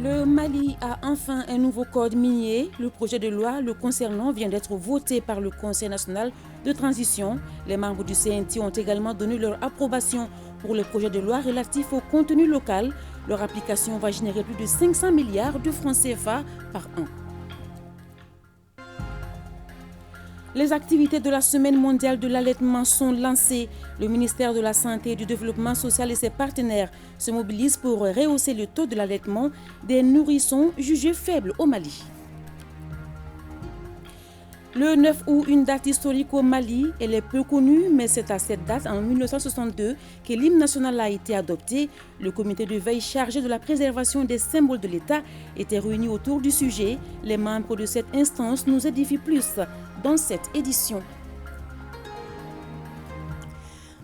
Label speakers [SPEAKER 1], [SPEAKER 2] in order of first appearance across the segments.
[SPEAKER 1] Le Mali a enfin un nouveau code minier. Le projet de loi le concernant vient d'être voté par le Conseil national de transition. Les membres du CNT ont également donné leur approbation pour le projet de loi relatif au contenu local. Leur application va générer plus de 500 milliards de francs CFA par an. Les activités de la Semaine mondiale de l'allaitement sont lancées. Le ministère de la Santé et du Développement social et ses partenaires se mobilisent pour rehausser le taux de l'allaitement des nourrissons jugés faibles au Mali. Le 9 août, une date historique au Mali, elle est peu connue, mais c'est à cette date, en 1962, que l'hymne national a été adopté. Le comité de veille chargé de la préservation des symboles de l'État était réuni autour du sujet. Les membres de cette instance nous édifient plus dans cette édition.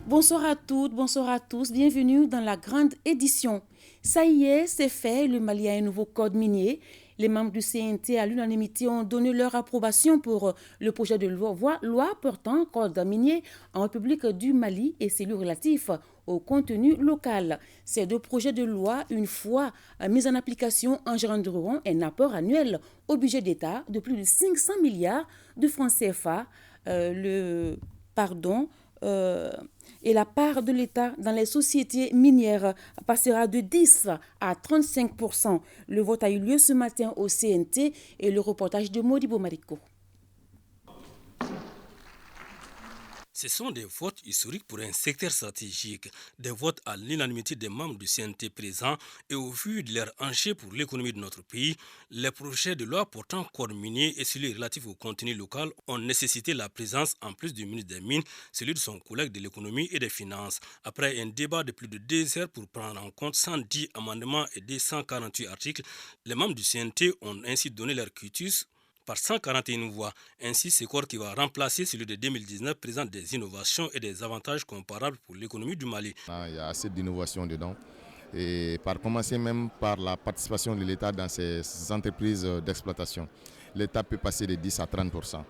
[SPEAKER 1] Bonsoir à toutes, bonsoir à tous, bienvenue dans la grande édition. Ça y est, c'est fait, le Mali a un nouveau code minier. Les membres du CNT à l'unanimité ont donné leur approbation pour le projet de loi portant code minier en République du Mali et celui relatif au contenu local. Ces deux projets de loi, une fois mis en application, engendreront un apport annuel au budget d'État de plus de 500 milliards de francs CFA. Et la part de l'État dans les sociétés minières passera de 10 à 35%. Le vote a eu lieu ce matin au CNT et le reportage de Modibo Mariko.
[SPEAKER 2] Ce sont des votes historiques pour un secteur stratégique, des votes à l'unanimité des membres du CNT présents et au vu de leur enjeu pour l'économie de notre pays, les projets de loi portant code minier et celui relatif au contenu local ont nécessité la présence, en plus du ministre des Mines, celui de son collègue de l'économie et des finances. Après un débat de plus de 2 heures pour prendre en compte 110 amendements et 248 articles, les membres du CNT ont ainsi donné leur quitus par 141 voix. Ainsi, ce corps qui va remplacer celui de 2019 présente des innovations et des avantages comparables pour l'économie du Mali.
[SPEAKER 3] Il y a assez d'innovations dedans. Et par commencer même par la participation de l'État dans ces entreprises d'exploitation. L'État peut passer de 10 à 30%.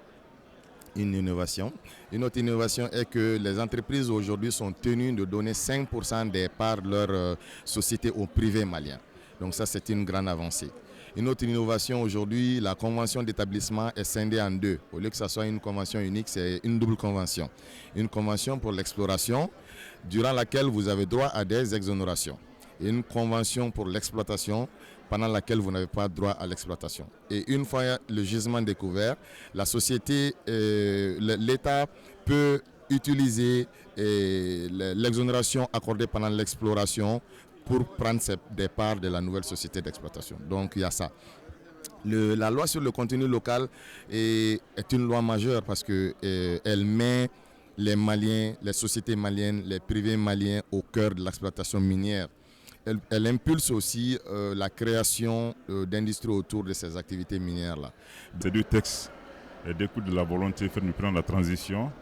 [SPEAKER 3] Une innovation. Une autre innovation est que les entreprises aujourd'hui sont tenues de donner 5% des parts de leur société au privé malien. Donc ça, c'est une grande avancée. Une autre innovation aujourd'hui, la convention d'établissement est scindée en deux. Au lieu que ce soit une convention unique, c'est une double convention. Une convention pour l'exploration, durant laquelle vous avez droit à des exonérations. Et une convention pour l'exploitation, pendant laquelle vous n'avez pas droit à l'exploitation. Et une fois le gisement découvert, la société, l'État peut utiliser l'exonération accordée pendant l'exploration pour prendre des parts de la nouvelle société d'exploitation. Donc il y a ça. La loi sur le contenu local est une loi majeure parce qu'elle met les Maliens, les sociétés maliennes, les privés maliens au cœur de l'exploitation minière. Elle impulse aussi la création d'industries autour de ces activités minières-là.
[SPEAKER 4] Ces deux textes découlent de la volonté de prendre la transition,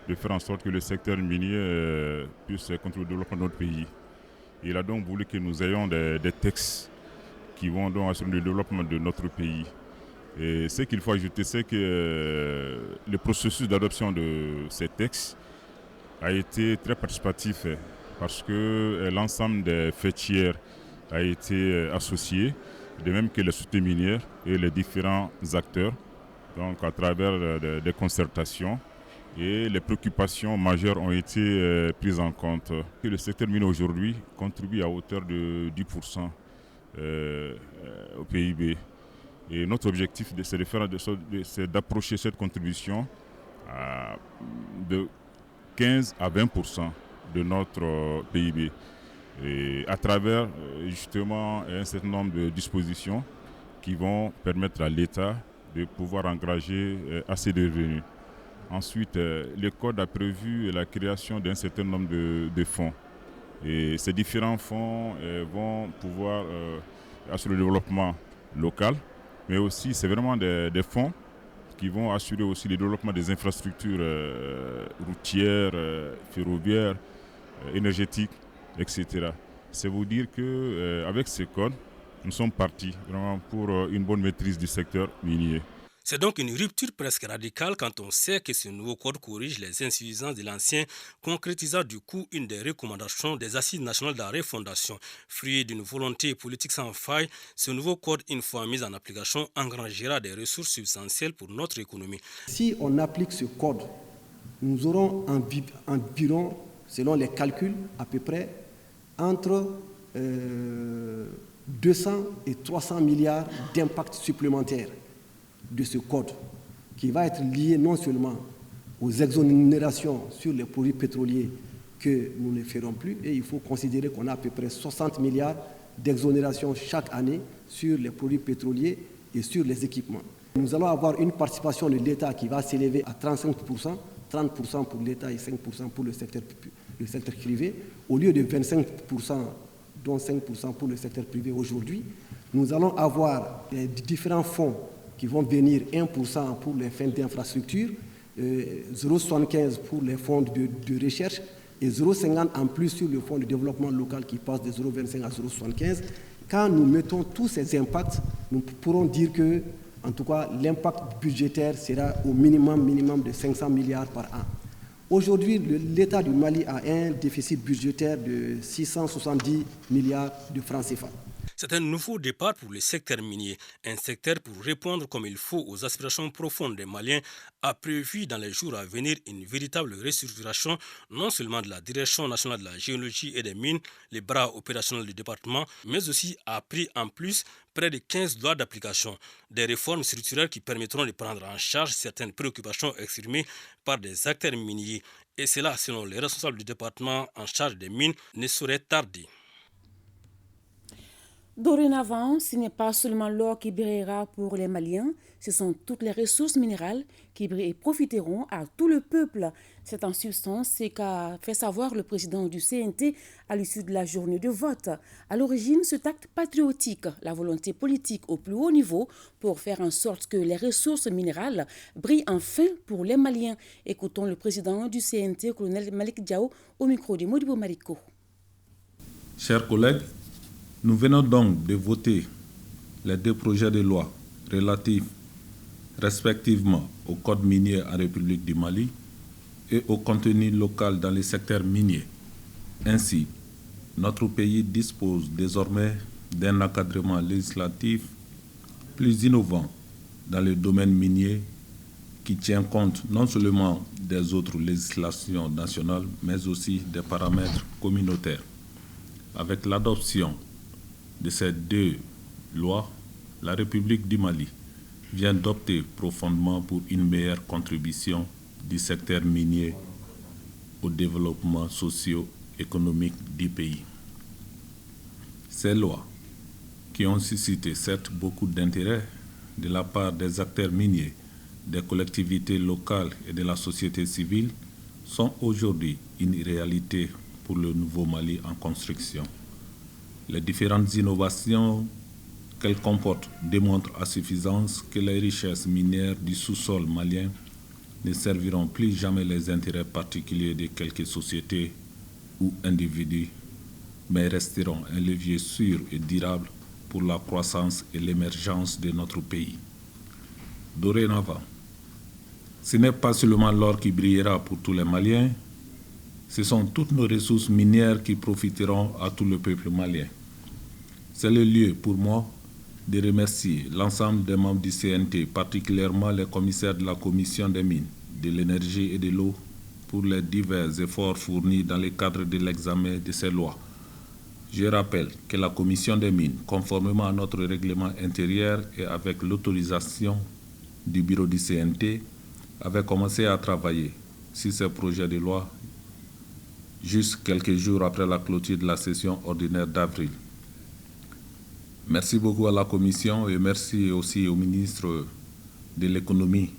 [SPEAKER 4] de faire en sorte que le secteur minier puisse contribuer au développement de notre pays. Il a donc voulu que nous ayons des textes qui vont donc assurer le développement de notre pays. Et ce qu'il faut ajouter, c'est que le processus d'adoption de ces textes a été très participatif parce que l'ensemble des faîtières a été associé, de même que les sociétés minières et les différents acteurs, donc à travers des concertations. Et les préoccupations majeures ont été prises en compte. Le secteur minier aujourd'hui contribue à hauteur de 10% au PIB. Et notre objectif, c'est d'approcher cette contribution de 15 à 20% de notre PIB. Et à travers justement un certain nombre de dispositions qui vont permettre à l'État de pouvoir engager assez de revenus. Ensuite, le Code a prévu la création d'un certain nombre de fonds. Et ces différents fonds vont pouvoir assurer le développement local, mais aussi c'est vraiment des fonds qui vont assurer aussi le développement des infrastructures routières, ferroviaires, énergétiques, etc. C'est vous dire qu'avec ces codes, nous sommes partis vraiment pour une bonne maîtrise du secteur minier.
[SPEAKER 2] C'est donc une rupture presque radicale quand on sait que ce nouveau code corrige les insuffisances de l'ancien, concrétisant du coup une des recommandations des Assises nationales de la refondation. Fruit d'une volonté politique sans faille, ce nouveau code, une fois mis en application, engrangera des ressources substantielles pour notre économie.
[SPEAKER 5] Si on applique ce code, nous aurons environ, selon les calculs, à peu près entre 200 et 300 milliards d'impacts supplémentaires de ce code, qui va être lié non seulement aux exonérations sur les produits pétroliers que nous ne ferons plus, et il faut considérer qu'on a à peu près 60 milliards d'exonérations chaque année sur les produits pétroliers et sur les équipements. Nous allons avoir une participation de l'État qui va s'élever à 35%, 30% pour l'État et 5% pour le secteur privé, au lieu de 25%, dont 5% pour le secteur privé aujourd'hui. Nous allons avoir différents fonds qui vont venir, 1% pour les fins d'infrastructure, 0,75 pour les fonds de recherche et 0,50 en plus sur le fonds de développement local qui passe de 0,25 à 0,75. Quand nous mettons tous ces impacts, nous pourrons dire que, en tout cas, l'impact budgétaire sera au minimum de 500 milliards par an. Aujourd'hui, l'État du Mali a un déficit budgétaire de 670 milliards de francs CFA.
[SPEAKER 2] C'est un nouveau départ pour le secteur minier, un secteur pour répondre comme il faut aux aspirations profondes des Maliens, a prévu dans les jours à venir une véritable restructuration non seulement de la Direction nationale de la géologie et des mines, les bras opérationnels du département, mais aussi a pris en plus près de 15 lois d'application, des réformes structurelles qui permettront de prendre en charge certaines préoccupations exprimées par des acteurs miniers. Et cela, selon les responsables du département en charge des mines, ne saurait tarder.
[SPEAKER 1] Dorénavant, ce n'est pas seulement l'or qui brillera pour les Maliens, ce sont toutes les ressources minérales qui profiteront à tout le peuple. C'est en substance ce qu'a fait savoir le président du CNT à l'issue de la journée de vote. À l'origine, cet acte patriotique, la volonté politique au plus haut niveau pour faire en sorte que les ressources minérales brillent enfin pour les Maliens. Écoutons le président du CNT, colonel Malik Diao, au micro de Modibo Mariko.
[SPEAKER 6] Chers collègues, nous venons donc de voter les deux projets de loi relatifs respectivement au Code minier en République du Mali et au contenu local dans les secteurs miniers. Ainsi, notre pays dispose désormais d'un encadrement législatif plus innovant dans le domaine minier qui tient compte non seulement des autres législations nationales, mais aussi des paramètres communautaires. Avec l'adoption de ces deux lois, la République du Mali vient d'opter profondément pour une meilleure contribution du secteur minier au développement socio-économique du pays. Ces lois, qui ont suscité certes beaucoup d'intérêt de la part des acteurs miniers, des collectivités locales et de la société civile, sont aujourd'hui une réalité pour le nouveau Mali en construction. Les différentes innovations qu'elles comportent démontrent à suffisance que les richesses minières du sous-sol malien ne serviront plus jamais les intérêts particuliers de quelques sociétés ou individus, mais resteront un levier sûr et durable pour la croissance et l'émergence de notre pays. Dorénavant, ce n'est pas seulement l'or qui brillera pour tous les Maliens, ce sont toutes nos ressources minières qui profiteront à tout le peuple malien. C'est le lieu pour moi de remercier l'ensemble des membres du CNT, particulièrement les commissaires de la Commission des mines, de l'énergie et de l'eau, pour les divers efforts fournis dans le cadre de l'examen de ces lois. Je rappelle que la Commission des mines, conformément à notre règlement intérieur et avec l'autorisation du bureau du CNT, avait commencé à travailler sur ces projets de loi juste quelques jours après la clôture de la session ordinaire d'avril. Merci beaucoup à la Commission et merci aussi au ministre de l'Économie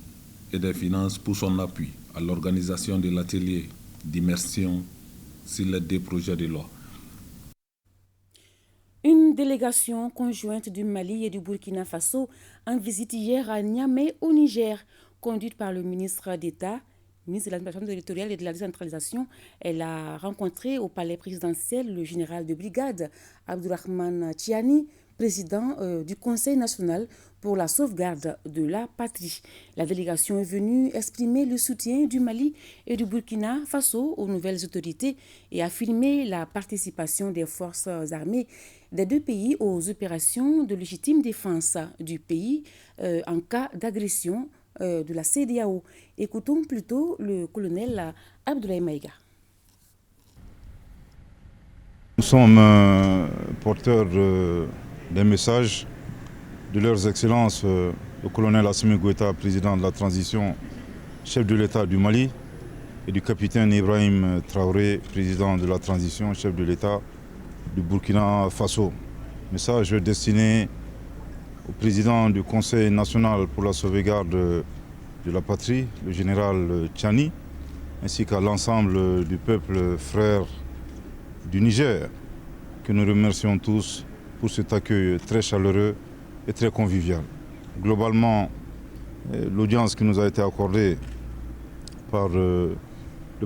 [SPEAKER 6] et des Finances pour son appui à l'organisation de l'atelier d'immersion sur les deux projets de loi.
[SPEAKER 1] Une délégation conjointe du Mali et du Burkina Faso en visite hier à Niamey au Niger, conduite par le ministre d'État, ministre de l'administration territoriale et de la décentralisation. Elle a rencontré au palais présidentiel le général de brigade Abdourahmane Tiani, président du Conseil national pour la sauvegarde de la patrie. La délégation est venue exprimer le soutien du Mali et du Burkina Faso aux nouvelles autorités et affirmer la participation des forces armées des deux pays aux opérations de légitime défense du pays en cas d'agression de la CEDEAO. Écoutons plutôt le colonel Abdoulaye Maïga.
[SPEAKER 7] Nous sommes porteurs d'un message de leurs excellences, le colonel Assimi Goïta, président de la transition, chef de l'État du Mali, et du capitaine Ibrahim Traoré, président de la transition, chef de l'État du Burkina Faso. Message destiné au président du Conseil national pour la sauvegarde de la patrie, le général Tchani, ainsi qu'à l'ensemble du peuple frère du Niger, que nous remercions tous pour cet accueil très chaleureux et très convivial. Globalement, l'audience qui nous a été accordée par le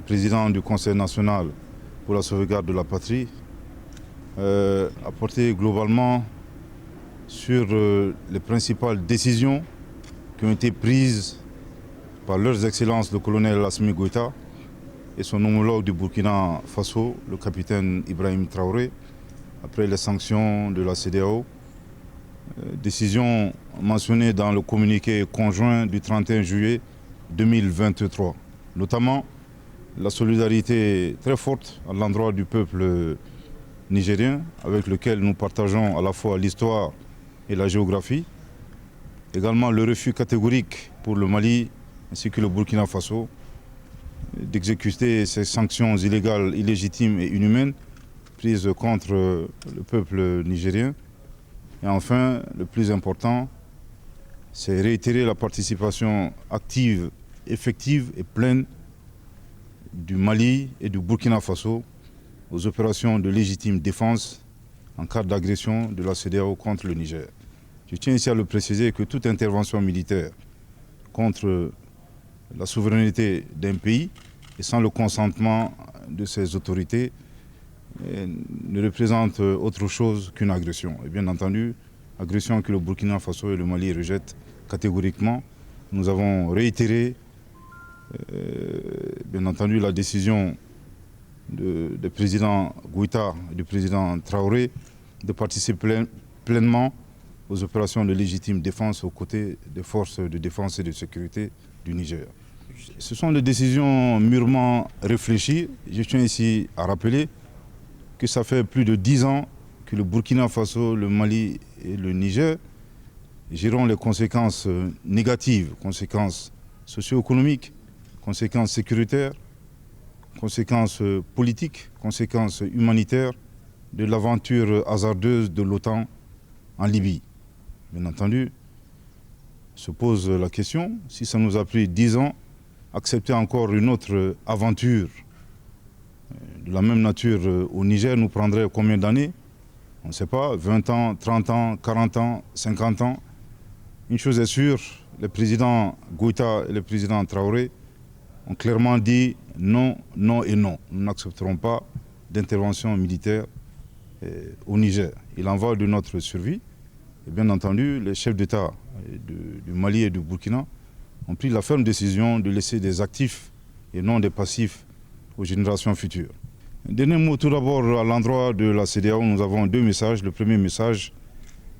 [SPEAKER 7] président du Conseil national pour la sauvegarde de la patrie a porté globalement sur les principales décisions qui ont été prises par leurs excellences le colonel Assimi Goïta et son homologue du Burkina Faso, le capitaine Ibrahim Traoré, après les sanctions de la CEDEAO. Décision mentionnée dans le communiqué conjoint du 31 juillet 2023. Notamment la solidarité très forte à l'endroit du peuple nigérien, avec lequel nous partageons à la fois l'histoire et la géographie. Également le refus catégorique pour le Mali ainsi que le Burkina Faso d'exécuter ces sanctions illégales, illégitimes et inhumaines prises contre le peuple nigérien. Et enfin, le plus important, c'est réitérer la participation active, effective et pleine du Mali et du Burkina Faso aux opérations de légitime défense en cas d'agression de la CEDEAO contre le Niger. Je tiens ici à le préciser que toute intervention militaire contre la souveraineté d'un pays et sans le consentement de ses autorités ne représente autre chose qu'une agression. Et bien entendu, agression que le Burkina Faso et le Mali rejettent catégoriquement. Nous avons réitéré, bien entendu, la décision du président Goïta et du président Traoré de participer pleinement aux opérations de légitime défense aux côtés des forces de défense et de sécurité du Niger. Ce sont des décisions mûrement réfléchies. Je tiens ici à rappeler que ça fait plus de 10 ans que le Burkina Faso, le Mali et le Niger géreront les conséquences négatives, conséquences socio-économiques, conséquences sécuritaires, conséquences politiques, conséquences humanitaires de l'aventure hasardeuse de l'OTAN en Libye. Bien entendu, se pose la question, si ça nous a pris 10 ans, accepter encore une autre aventure de la même nature au Niger nous prendrait combien d'années? On ne sait pas, 20 ans, 30 ans, 40 ans, 50 ans. Une chose est sûre, le président Goïta et le président Traoré ont clairement dit non, non et non. Nous n'accepterons pas d'intervention militaire au Niger. Il en va de notre survie. Et bien entendu, les chefs d'État du Mali et du Burkina ont pris la ferme décision de laisser des actifs et non des passifs aux générations futures. Un dernier mot tout d'abord à l'endroit de la CEDEAO, nous avons deux messages. Le premier message,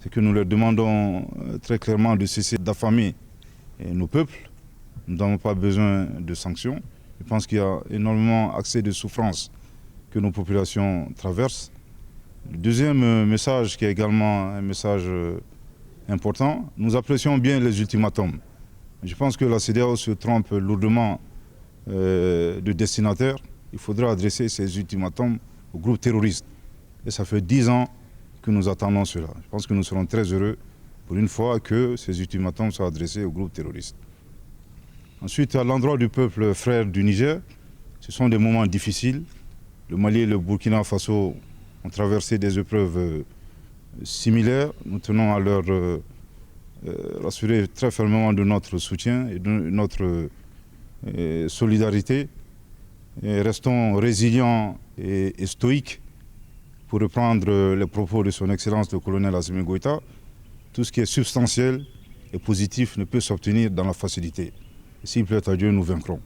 [SPEAKER 7] c'est que nous leur demandons très clairement de cesser d'affamer nos peuples. Nous n'avons pas besoin de sanctions. Je pense qu'il y a énormément accès de souffrance que nos populations traversent. Le deuxième message, qui est également un message important, nous apprécions bien les ultimatums. Je pense que la CEDEAO se trompe lourdement de destinataire. Il faudra adresser ces ultimatums aux groupes terroristes. Et ça fait 10 ans que nous attendons cela. Je pense que nous serons très heureux pour une fois que ces ultimatums soient adressés aux groupes terroristes. Ensuite, à l'endroit du peuple frère du Niger, ce sont des moments difficiles. Le Mali et le Burkina Faso ont traversé des épreuves similaires. Nous tenons à leur rassurer très fermement de notre soutien et de notre solidarité. Et restons résilients et stoïques pour reprendre les propos de son Excellence le colonel Assimi Goïta, tout ce qui est substantiel et positif ne peut s'obtenir dans la facilité. S'il plaît à Dieu, nous vaincrons.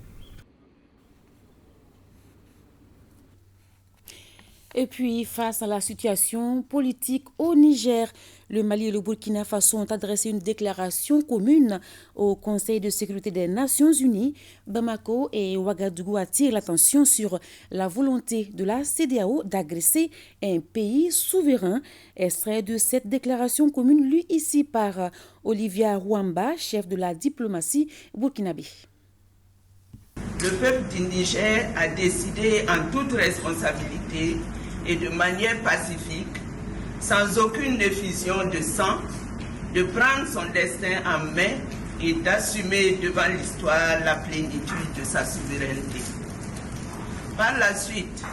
[SPEAKER 1] Et puis, face à la situation politique au Niger, le Mali et le Burkina Faso ont adressé une déclaration commune au Conseil de sécurité des Nations Unies. Bamako et Ouagadougou attirent l'attention sur la volonté de la CEDEAO d'agresser un pays souverain. Extrait de cette déclaration commune lue ici par Olivia Rouamba, chef de la diplomatie burkinabé.
[SPEAKER 8] Le peuple du Niger a décidé en toute responsabilité et de manière pacifique, sans aucune effusion de sang, de prendre son destin en main et d'assumer devant l'histoire la plénitude de sa souveraineté. Par la suite,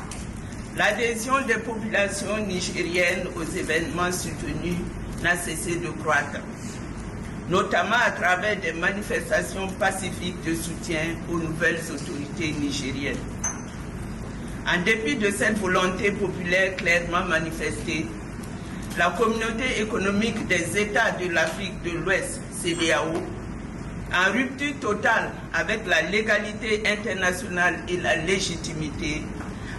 [SPEAKER 8] l'adhésion des populations nigériennes aux événements soutenus n'a cessé de croître, notamment à travers des manifestations pacifiques de soutien aux nouvelles autorités nigériennes. En dépit de cette volonté populaire clairement manifestée, la communauté économique des États de l'Afrique de l'Ouest, CEDEAO, en rupture totale avec la légalité internationale et la légitimité,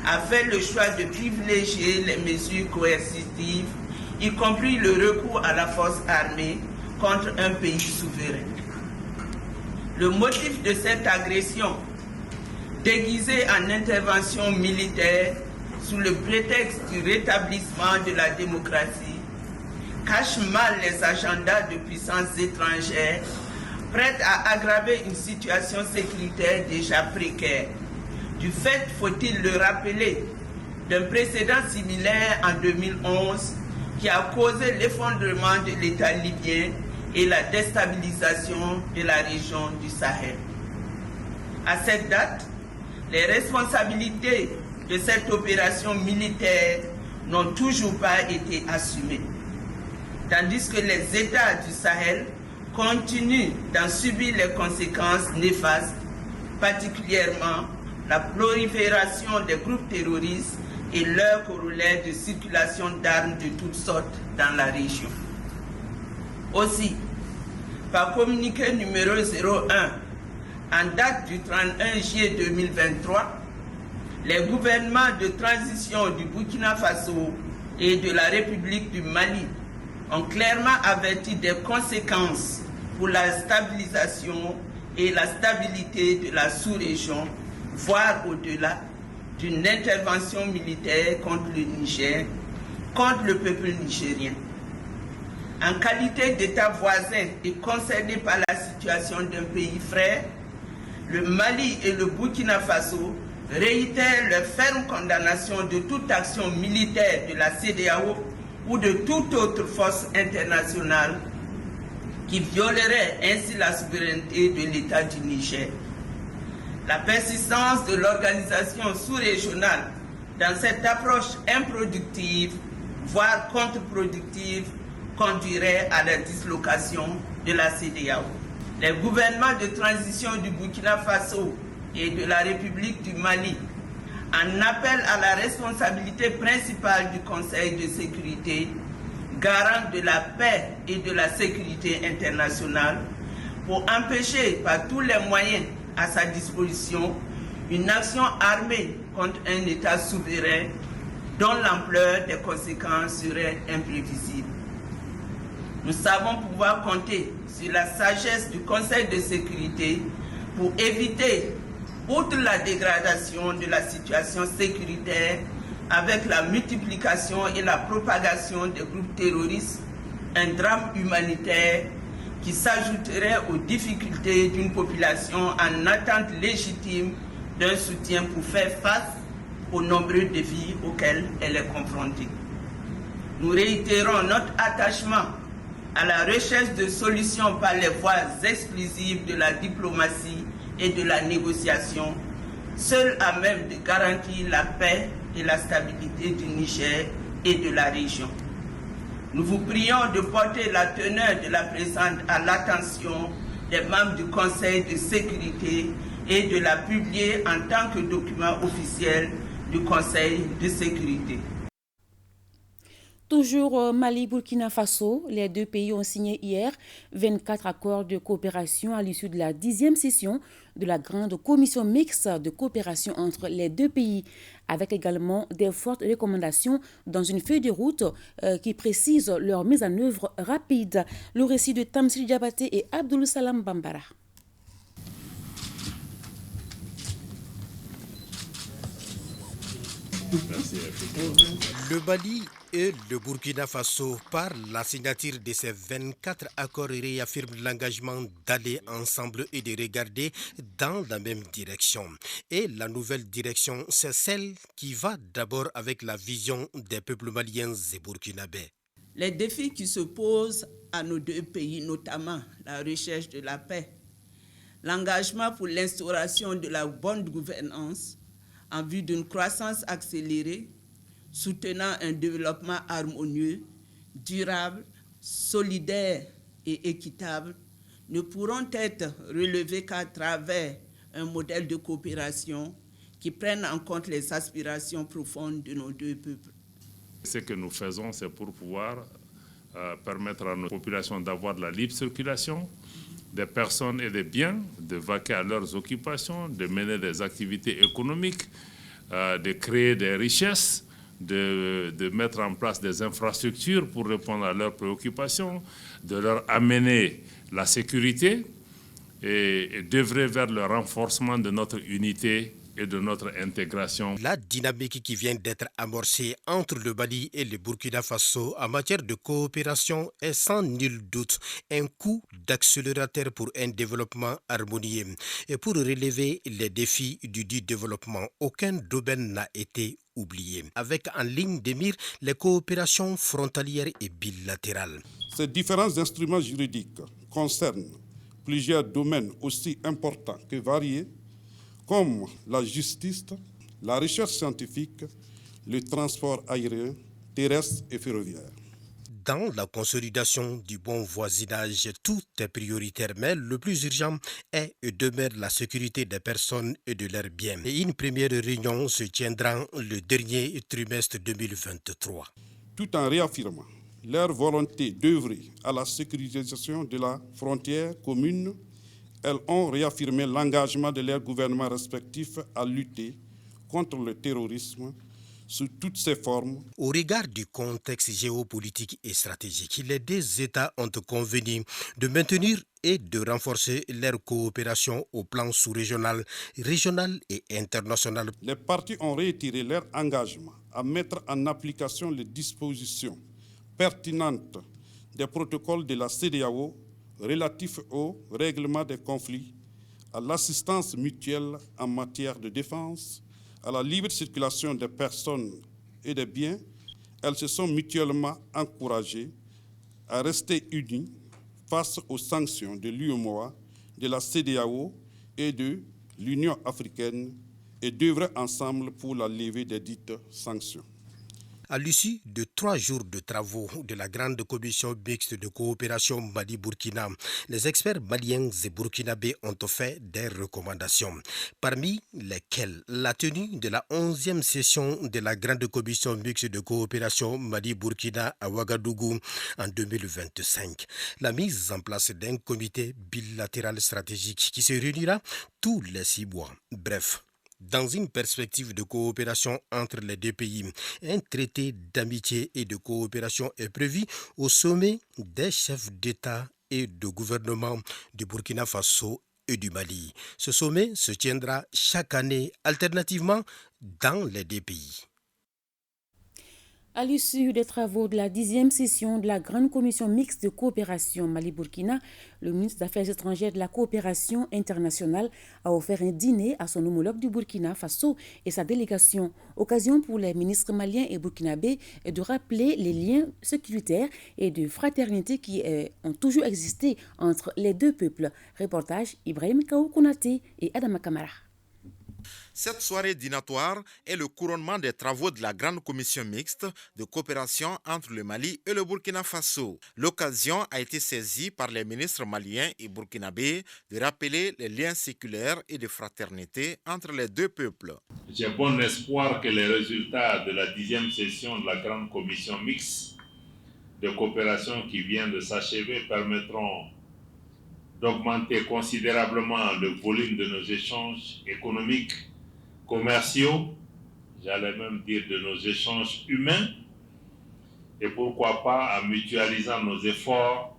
[SPEAKER 8] a fait le choix de privilégier les mesures coercitives, y compris le recours à la force armée, contre un pays souverain. Le motif de cette agression, déguisée en intervention militaire sous le prétexte du rétablissement de la démocratie, cache mal les agendas de puissances étrangères prêtes à aggraver une situation sécuritaire déjà précaire. Du fait, faut-il le rappeler, d'un précédent similaire en 2011 qui a causé l'effondrement de l'État libyen et la déstabilisation de la région du Sahel. À cette date, les responsabilités de cette opération militaire n'ont toujours pas été assumées, tandis que les États du Sahel continuent d'en subir les conséquences néfastes, particulièrement la prolifération des groupes terroristes et leur corollaire de circulation d'armes de toutes sortes dans la région. Aussi, par communiqué numéro 01, en date du 31 juillet 2023, les gouvernements de transition du Burkina Faso et de la République du Mali ont clairement averti des conséquences pour la stabilisation et la stabilité de la sous-région, voire au-delà, d'une intervention militaire contre le Niger, contre le peuple nigérien. En qualité d'État voisin et concerné par la situation d'un pays frère, le Mali et le Burkina Faso réitèrent leur ferme condamnation de toute action militaire de la CEDEAO ou de toute autre force internationale qui violerait ainsi la souveraineté de l'État du Niger. La persistance de l'organisation sous-régionale dans cette approche improductive, voire contre-productive, conduirait à la dislocation de la CEDEAO. Les gouvernements de transition du Burkina Faso et de la République du Mali en appellent à la responsabilité principale du Conseil de sécurité, garant de la paix et de la sécurité internationale, pour empêcher par tous les moyens à sa disposition une action armée contre un État souverain dont l'ampleur des conséquences serait imprévisible. Nous savons pouvoir compter sur la sagesse du Conseil de sécurité pour éviter, outre la dégradation de la situation sécuritaire avec la multiplication et la propagation des groupes terroristes, un drame humanitaire qui s'ajouterait aux difficultés d'une population en attente légitime d'un soutien pour faire face aux nombreux défis auxquels elle est confrontée. Nous réitérons notre attachement à la recherche de solutions par les voies exclusives de la diplomatie et de la négociation, seules à même de garantir la paix et la stabilité du Niger et de la région. Nous vous prions de porter la teneur de la présente à l'attention des membres du Conseil de sécurité et de la publier en tant que document officiel du Conseil de sécurité.
[SPEAKER 1] Toujours Mali-Burkina Faso, les deux pays ont signé hier 24 accords de coopération à l'issue de la 10e session de la grande commission mixte de coopération entre les deux pays, avec également des fortes recommandations dans une feuille de route qui précise leur mise en œuvre rapide. Le récit de Tamsil Diabaté et Abdoul Salam Bambara.
[SPEAKER 9] Le Mali et le Burkina Faso, par la signature de ces 24 accords, réaffirment l'engagement d'aller ensemble et de regarder dans la même direction. Et la nouvelle direction, c'est celle qui va d'abord avec la vision des peuples maliens et burkinabés.
[SPEAKER 8] Les défis qui se posent à nos deux pays, notamment la recherche de la paix, l'engagement pour l'instauration de la bonne gouvernance en vue d'une croissance accélérée, soutenant un développement harmonieux, durable, solidaire et équitable, ne pourront être relevés qu'à travers un modèle de coopération qui prenne en compte les aspirations profondes de nos deux peuples.
[SPEAKER 10] Ce que nous faisons, c'est pour pouvoir permettre à nos populations d'avoir de la libre circulation des personnes et des biens, de vaquer à leurs occupations, de mener des activités économiques, de créer des richesses, de mettre en place des infrastructures pour répondre à leurs préoccupations, de leur amener la sécurité et d'œuvrer vers le renforcement de notre unité et de notre intégration.
[SPEAKER 9] La dynamique qui vient d'être amorcée entre le Mali et le Burkina Faso en matière de coopération est sans nul doute un coup d'accélérateur pour un développement harmonieux. Et pour relever les défis du dit développement, aucun domaine n'a été oublié, avec en ligne de mire les coopérations frontalières et bilatérales.
[SPEAKER 11] Ces différents instruments juridiques concernent plusieurs domaines aussi importants que variés, comme la justice, la recherche scientifique, le transport aérien, terrestre et ferroviaire.
[SPEAKER 9] Dans la consolidation du bon voisinage, tout est prioritaire, mais le plus urgent est et demeure la sécurité des personnes et de leurs biens. Et une première réunion se tiendra le dernier trimestre 2023.
[SPEAKER 11] Tout en réaffirmant leur volonté d'œuvrer à la sécurisation de la frontière commune, elles ont réaffirmé l'engagement de leurs gouvernements respectifs à lutter contre le terrorisme sous toutes ses formes.
[SPEAKER 9] Au regard du contexte géopolitique et stratégique, les deux États ont convenu de maintenir et de renforcer leur coopération au plan sous-régional, régional et international.
[SPEAKER 11] Les parties ont réitéré leur engagement à mettre en application les dispositions pertinentes des protocoles de la CEDEAO relatifs au règlement des conflits, à l'assistance mutuelle en matière de défense, à la libre circulation des personnes et des biens. Elles se sont mutuellement encouragées à rester unies face aux sanctions de l'UEMOA, de la CEDEAO et de l'Union africaine et d'œuvrer ensemble pour la levée des dites sanctions.
[SPEAKER 9] À l'issue de 3 jours de travaux de la grande commission mixte de coopération Mali-Burkina, les experts maliens et burkinabés ont fait des recommandations, parmi lesquelles la tenue de la 11e session de la grande commission mixte de coopération Mali-Burkina à Ouagadougou en 2025, la mise en place d'un comité bilatéral stratégique qui se réunira tous les 6 mois. Bref, dans une perspective de coopération entre les deux pays, un traité d'amitié et de coopération est prévu au sommet des chefs d'État et de gouvernement du Burkina Faso et du Mali. Ce sommet se tiendra chaque année alternativement dans les deux pays.
[SPEAKER 1] À l'issue des travaux de la 10e session de la Grande Commission mixte de coopération Mali-Burkina, le ministre des Affaires étrangères de la coopération internationale a offert un dîner à son homologue du Burkina Faso et sa délégation. Occasion pour les ministres maliens et burkinabés de rappeler les liens sécuritaires et de fraternité qui ont toujours existé entre les deux peuples. Reportage Ibrahim Kaou Konaté et Adama Kamara.
[SPEAKER 12] Cette soirée dînatoire est le couronnement des travaux de la Grande Commission mixte de coopération entre le Mali et le Burkina Faso. L'occasion a été saisie par les ministres maliens et burkinabés de rappeler les liens séculaires et de fraternité entre les deux peuples.
[SPEAKER 10] J'ai bon espoir que les résultats de la 10e session de la Grande Commission mixte de coopération qui vient de s'achever permettront d'augmenter considérablement le volume de nos échanges économiques, commerciaux, j'allais même dire de nos échanges humains, et pourquoi pas en mutualisant nos efforts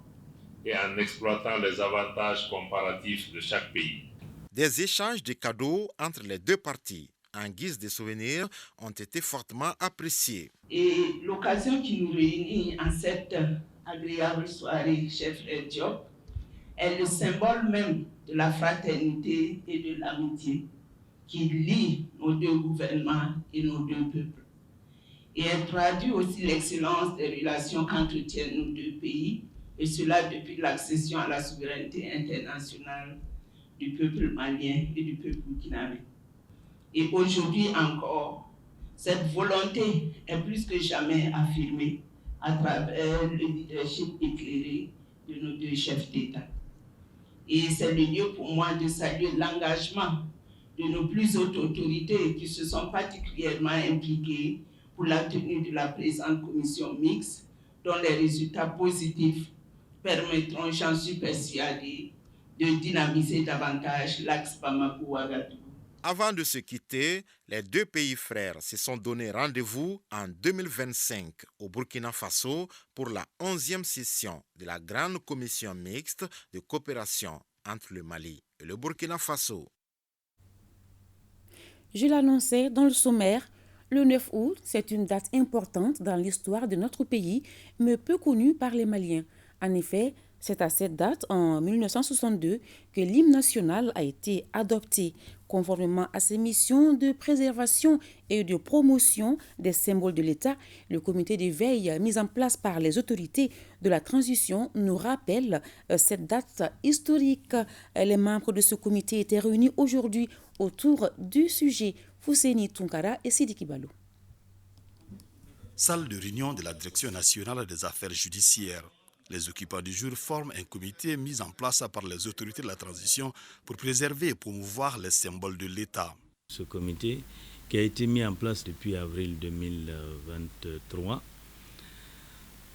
[SPEAKER 10] et en exploitant les avantages comparatifs de chaque pays.
[SPEAKER 12] Des échanges de cadeaux entre les deux parties, en guise de souvenirs, ont été fortement appréciés.
[SPEAKER 8] Et l'occasion qui nous réunit en cette agréable soirée, chef Diop, est le symbole même de la fraternité et de l'amitié qui lie nos deux gouvernements et nos deux peuples. Et elle traduit aussi l'excellence des relations qu'entretiennent nos deux pays, et cela depuis l'accession à la souveraineté internationale du peuple malien et du peuple burkinabé. Et aujourd'hui encore, cette volonté est plus que jamais affirmée à travers le leadership éclairé de nos deux chefs d'État. Et c'est le lieu pour moi de saluer l'engagement de nos plus hautes autorités qui se sont particulièrement impliquées pour la tenue de la présente commission mixte, dont les résultats positifs permettront, j'en suis persuadé, de dynamiser davantage l'axe Bamako-Ouagadougou.
[SPEAKER 12] Avant de se quitter, les deux pays frères se sont donné rendez-vous en 2025 au Burkina Faso pour la 11e session de la Grande Commission mixte de coopération entre le Mali et le Burkina Faso.
[SPEAKER 1] Je l'annonçais dans le sommaire, le 9 août, c'est une date importante dans l'histoire de notre pays, mais peu connue par les Maliens. En effet, c'est à cette date, en 1962, que l'hymne national a été adopté. Conformément à ses missions de préservation et de promotion des symboles de l'État, le comité de veille mis en place par les autorités de la transition nous rappelle cette date historique. Les membres de ce comité étaient réunis aujourd'hui autour du sujet. Fousséni Tunkara et Sidi Kibalo.
[SPEAKER 13] Salle de réunion de la Direction nationale des affaires judiciaires. Les occupants du jour forment un comité mis en place par les autorités de la transition pour préserver et promouvoir les symboles de l'État.
[SPEAKER 14] Ce comité, qui a été mis en place depuis avril 2023,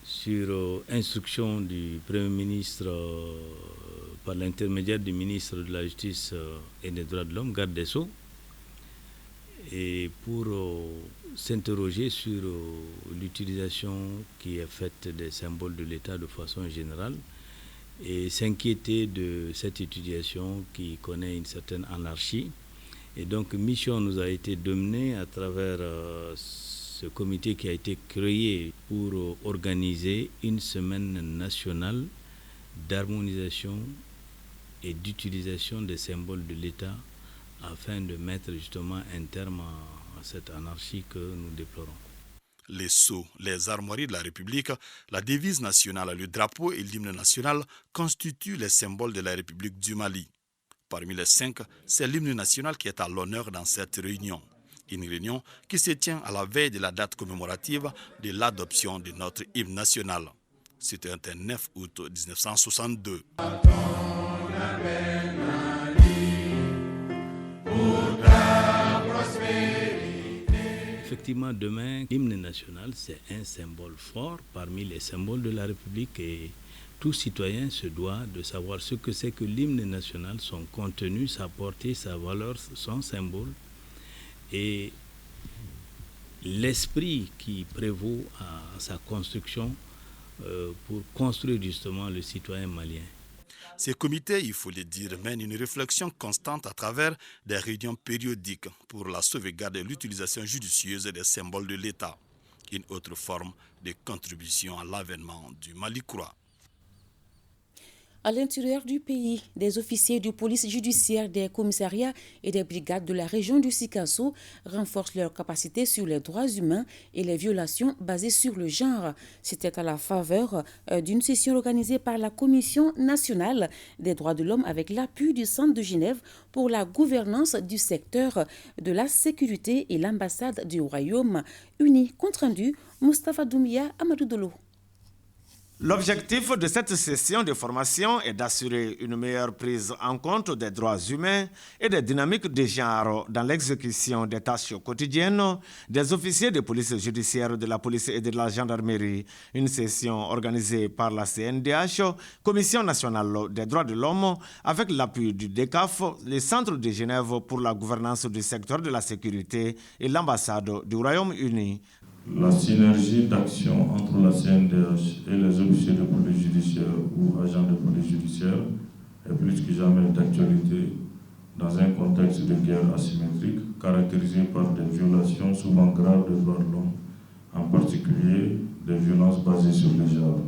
[SPEAKER 14] sur instruction du Premier ministre par l'intermédiaire du ministre de la Justice et des Droits de l'Homme, garde des Sceaux, et pour s'interroger sur l'utilisation qui est faite des symboles de l'État de façon générale et s'inquiéter de cette utilisation qui connaît une certaine anarchie. Et donc, mission nous a été donnée à travers ce comité qui a été créé pour organiser une semaine nationale d'harmonisation et d'utilisation des symboles de l'État afin de mettre justement un terme à cette anarchie que nous déplorons.
[SPEAKER 13] Les sceaux, les armoiries de la République, la devise nationale, le drapeau et l'hymne national constituent les symboles de la République du Mali. Parmi les 5, c'est l'hymne national qui est à l'honneur dans cette réunion. Une réunion qui se tient à la veille de la date commémorative de l'adoption de notre hymne national. C'était un 9 août 1962.
[SPEAKER 14] Effectivement, demain, l'hymne national, c'est un symbole fort parmi les symboles de la République et tout citoyen se doit de savoir ce que c'est que l'hymne national, son contenu, sa portée, sa valeur, son symbole et l'esprit qui prévaut à sa construction pour construire justement le citoyen malien.
[SPEAKER 13] Ces comités, il faut le dire, mènent une réflexion constante à travers des réunions périodiques pour la sauvegarde et l'utilisation judicieuse des symboles de l'État, une autre forme de contribution à l'avènement du Mali croix.
[SPEAKER 1] À l'intérieur du pays, des officiers de police judiciaire des commissariats et des brigades de la région du Sikasso renforcent leurs capacités sur les droits humains et les violations basées sur le genre. C'était à la faveur d'une session organisée par la Commission nationale des droits de l'homme avec l'appui du Centre de Genève pour la gouvernance du secteur de la sécurité et l'ambassade du Royaume-Uni. Compte rendu, Moustapha Doumbia, Amadou Dolo.
[SPEAKER 15] L'objectif de cette session de formation est d'assurer une meilleure prise en compte des droits humains et des dynamiques de genre dans l'exécution des tâches quotidiennes des officiers de police judiciaire de la police et de la gendarmerie. Une session organisée par la CNDH, Commission nationale des droits de l'homme, avec l'appui du DECAF, le Centre de Genève pour la gouvernance du secteur de la sécurité et l'ambassade du Royaume-Uni.
[SPEAKER 16] La synergie d'action entre la CNDH et les officiers de police judiciaire ou agents de police judiciaire est plus que jamais d'actualité dans un contexte de guerre asymétrique caractérisé par des violations souvent graves des droits de l'homme, en particulier des violences basées sur le genre.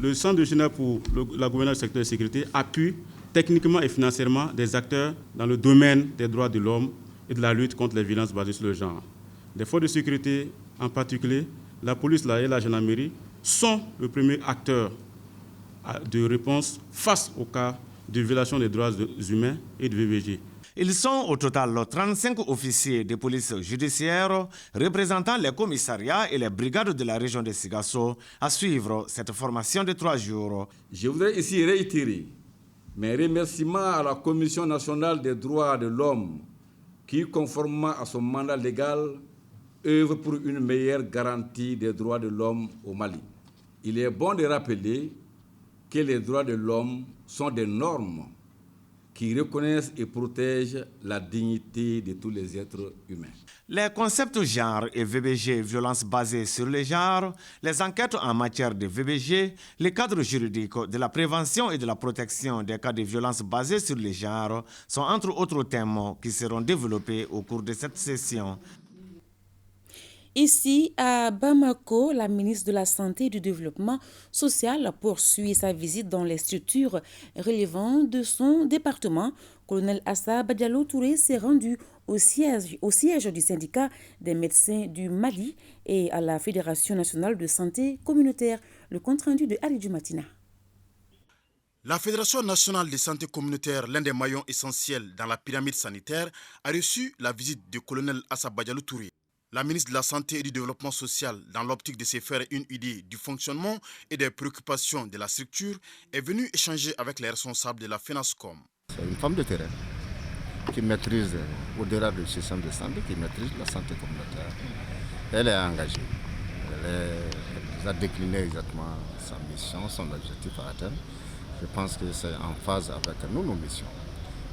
[SPEAKER 17] Le Centre de Genève pour la gouvernance du secteur de sécurité appuie techniquement et financièrement des acteurs dans le domaine des droits de l'homme et de la lutte contre les violences basées sur le genre. Des forces de sécurité, en particulier la police et la gendarmerie, sont le premier acteur de réponse face au cas de violation des droits humains et de VBG.
[SPEAKER 15] Ils sont au total 35 officiers de police judiciaire représentant les commissariats et les brigades de la région de Sigasso à suivre cette formation de 3 jours.
[SPEAKER 18] Je voudrais ici réitérer mes remerciements à la Commission nationale des droits de l'homme qui, conformément à son mandat légal, œuvre pour une meilleure garantie des droits de l'homme au Mali. Il est bon de rappeler que les droits de l'homme sont des normes qui reconnaissent et protègent la dignité de tous les êtres humains.
[SPEAKER 15] Les concepts genre et VBG, violence basée sur le genre, les enquêtes en matière de VBG, les cadres juridiques de la prévention et de la protection des cas de violence basée sur le genre sont entre autres thèmes qui seront développés au cours de cette session.
[SPEAKER 1] Ici, à Bamako, la ministre de la Santé et du Développement social poursuit sa visite dans les structures relevant de son département. Colonel Assa Badialo Touré s'est rendu au siège du syndicat des médecins du Mali et à la Fédération nationale de santé communautaire. Le compte-rendu de Ali Matina.
[SPEAKER 19] La Fédération nationale de santé communautaire, l'un des maillons essentiels dans la pyramide sanitaire, a reçu la visite du colonel Assa Badialo Touré. La ministre de la Santé et du Développement social, dans l'optique de se faire une idée du fonctionnement et des préoccupations de la structure, est venue échanger avec les responsables de la FENASCOM.
[SPEAKER 20] C'est une femme de terrain qui maîtrise, au-delà du système de santé, qui maîtrise la santé communautaire. Elle est engagée. Elle a décliné exactement sa mission, son objectif à atteindre. Je pense que c'est en phase avec nous, nos missions.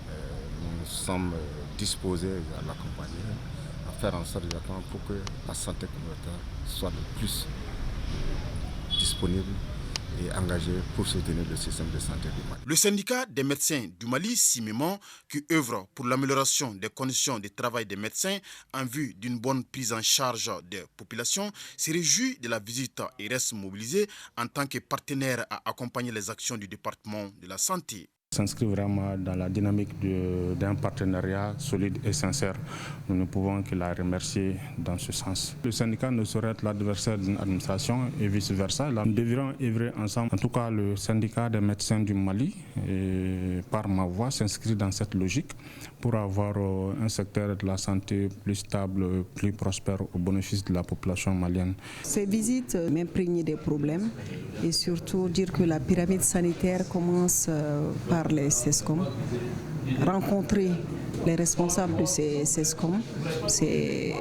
[SPEAKER 20] Nous sommes disposés à l'accompagner, faire en sorte pour que la santé communautaire soit le plus disponible et engagée pour soutenir le système de santé du Mali.
[SPEAKER 19] Le syndicat des médecins du Mali, SIMEMAN, qui œuvre pour l'amélioration des conditions de travail des médecins en vue d'une bonne prise en charge des populations, se réjouit de la visite et reste mobilisé en tant que partenaire à accompagner les actions du département de la santé.
[SPEAKER 21] S'inscrit vraiment dans la dynamique d'un partenariat solide et sincère. Nous ne pouvons que la remercier dans ce sens. Le syndicat ne saurait être l'adversaire d'une administration et vice-versa. Nous devrons œuvrer ensemble. En tout cas, le syndicat des médecins du Mali, par ma voix, s'inscrit dans cette logique pour avoir un secteur de la santé plus stable, plus prospère au bénéfice de la population malienne.
[SPEAKER 22] Ces visites m'imprègnent des problèmes et surtout dire que la pyramide sanitaire commence par les CESCOM. Rencontrer les responsables de ces CESCOM, c'est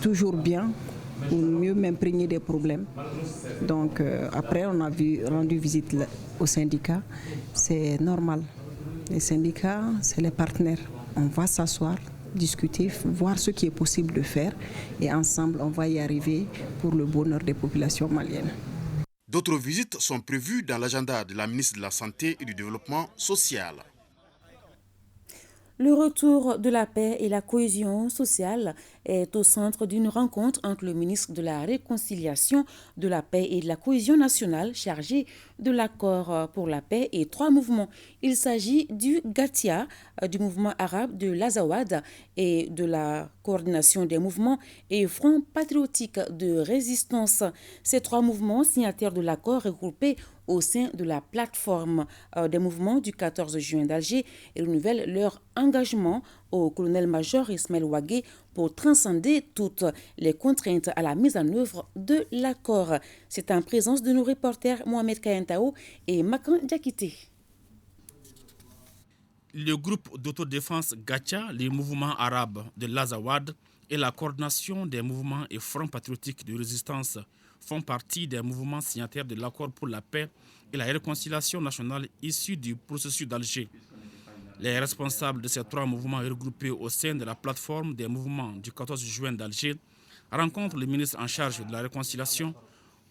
[SPEAKER 22] toujours bien pour mieux m'imprégner des problèmes. Donc après, on a rendu visite au syndicat. C'est normal. Les syndicats, c'est les partenaires. On va s'asseoir, discuter, voir ce qui est possible de faire et ensemble, on va y arriver pour le bonheur des populations maliennes.
[SPEAKER 19] D'autres visites sont prévues dans l'agenda de la ministre de la Santé et du Développement social.
[SPEAKER 1] Le retour de la paix et la cohésion sociale est au centre d'une rencontre entre le ministre de la Réconciliation, de la Paix et de la Cohésion nationale chargé de l'accord pour la paix et 3 mouvements. Il s'agit du Gatia, du mouvement arabe de l'Azawad et de la coordination des mouvements et Front patriotique de résistance. Ces 3 mouvements signataires de l'accord regroupés au sein de la plateforme des mouvements du 14 juin d'Alger et renouvellent leur engagement au colonel-major Ismaël Ouagué pour transcender toutes les contraintes à la mise en œuvre de l'accord. C'est en présence de nos reporters Mohamed Kayantao et Makan Diakité.
[SPEAKER 3] Le groupe d'autodéfense Gacha, les mouvements arabes de l'Azawad et la coordination des mouvements et fronts patriotiques de résistance font partie des mouvements signataires de l'accord pour la paix et la réconciliation nationale issu du processus d'Alger. Les responsables de ces trois mouvements regroupés au sein de la plateforme des mouvements du 14 juin d'Alger rencontrent le ministre en charge de la réconciliation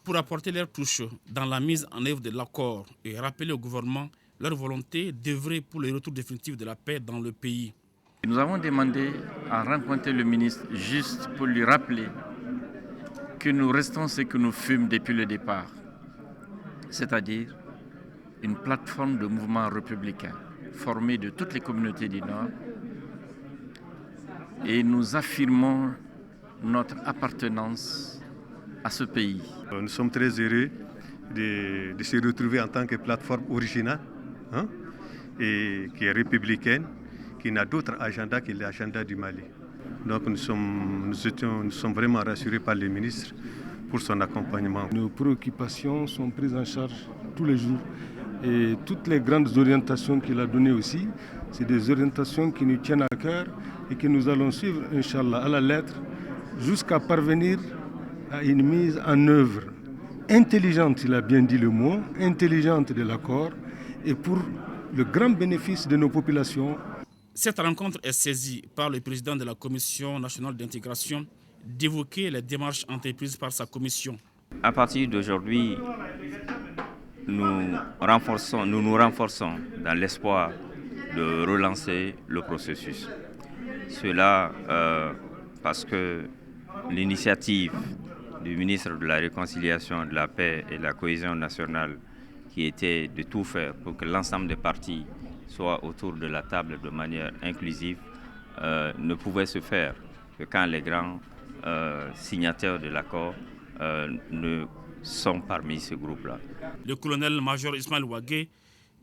[SPEAKER 3] pour apporter leur touche dans la mise en œuvre de l'accord et rappeler au gouvernement leur volonté d'œuvrer pour le retour définitif de la paix dans le pays.
[SPEAKER 4] Nous avons demandé à rencontrer le ministre juste pour lui rappeler que nous restons ce que nous fûmes depuis le départ, c'est-à-dire une plateforme de mouvement républicain formée de toutes les communautés du Nord, et nous affirmons notre appartenance à ce pays.
[SPEAKER 23] Nous sommes très heureux de se retrouver en tant que plateforme originale et qui est républicaine, qui n'a d'autre agenda que l'agenda du Mali. Donc nous sommes vraiment rassurés par le ministre pour son accompagnement.
[SPEAKER 24] Nos préoccupations sont prises en charge tous les jours et toutes les grandes orientations qu'il a données aussi, c'est des orientations qui nous tiennent à cœur et que nous allons suivre, Inch'Allah, à la lettre, jusqu'à parvenir à une mise en œuvre intelligente, il a bien dit le mot, intelligente de l'accord et pour le grand bénéfice de nos populations.
[SPEAKER 3] Cette rencontre est saisie par le président de la Commission nationale d'intégration d'évoquer les démarches entreprises par sa commission.
[SPEAKER 25] À partir d'aujourd'hui, nous nous renforçons dans l'espoir de relancer le processus. Cela parce que l'initiative du ministre de la Réconciliation, de la Paix et de la Cohésion nationale qui était de tout faire pour que l'ensemble des partis soient autour de la table de manière inclusive, ne pouvait se faire que quand les grands signataires de l'accord ne sont parmi ce groupe-là.
[SPEAKER 3] Le colonel-major Ismaël Ouagué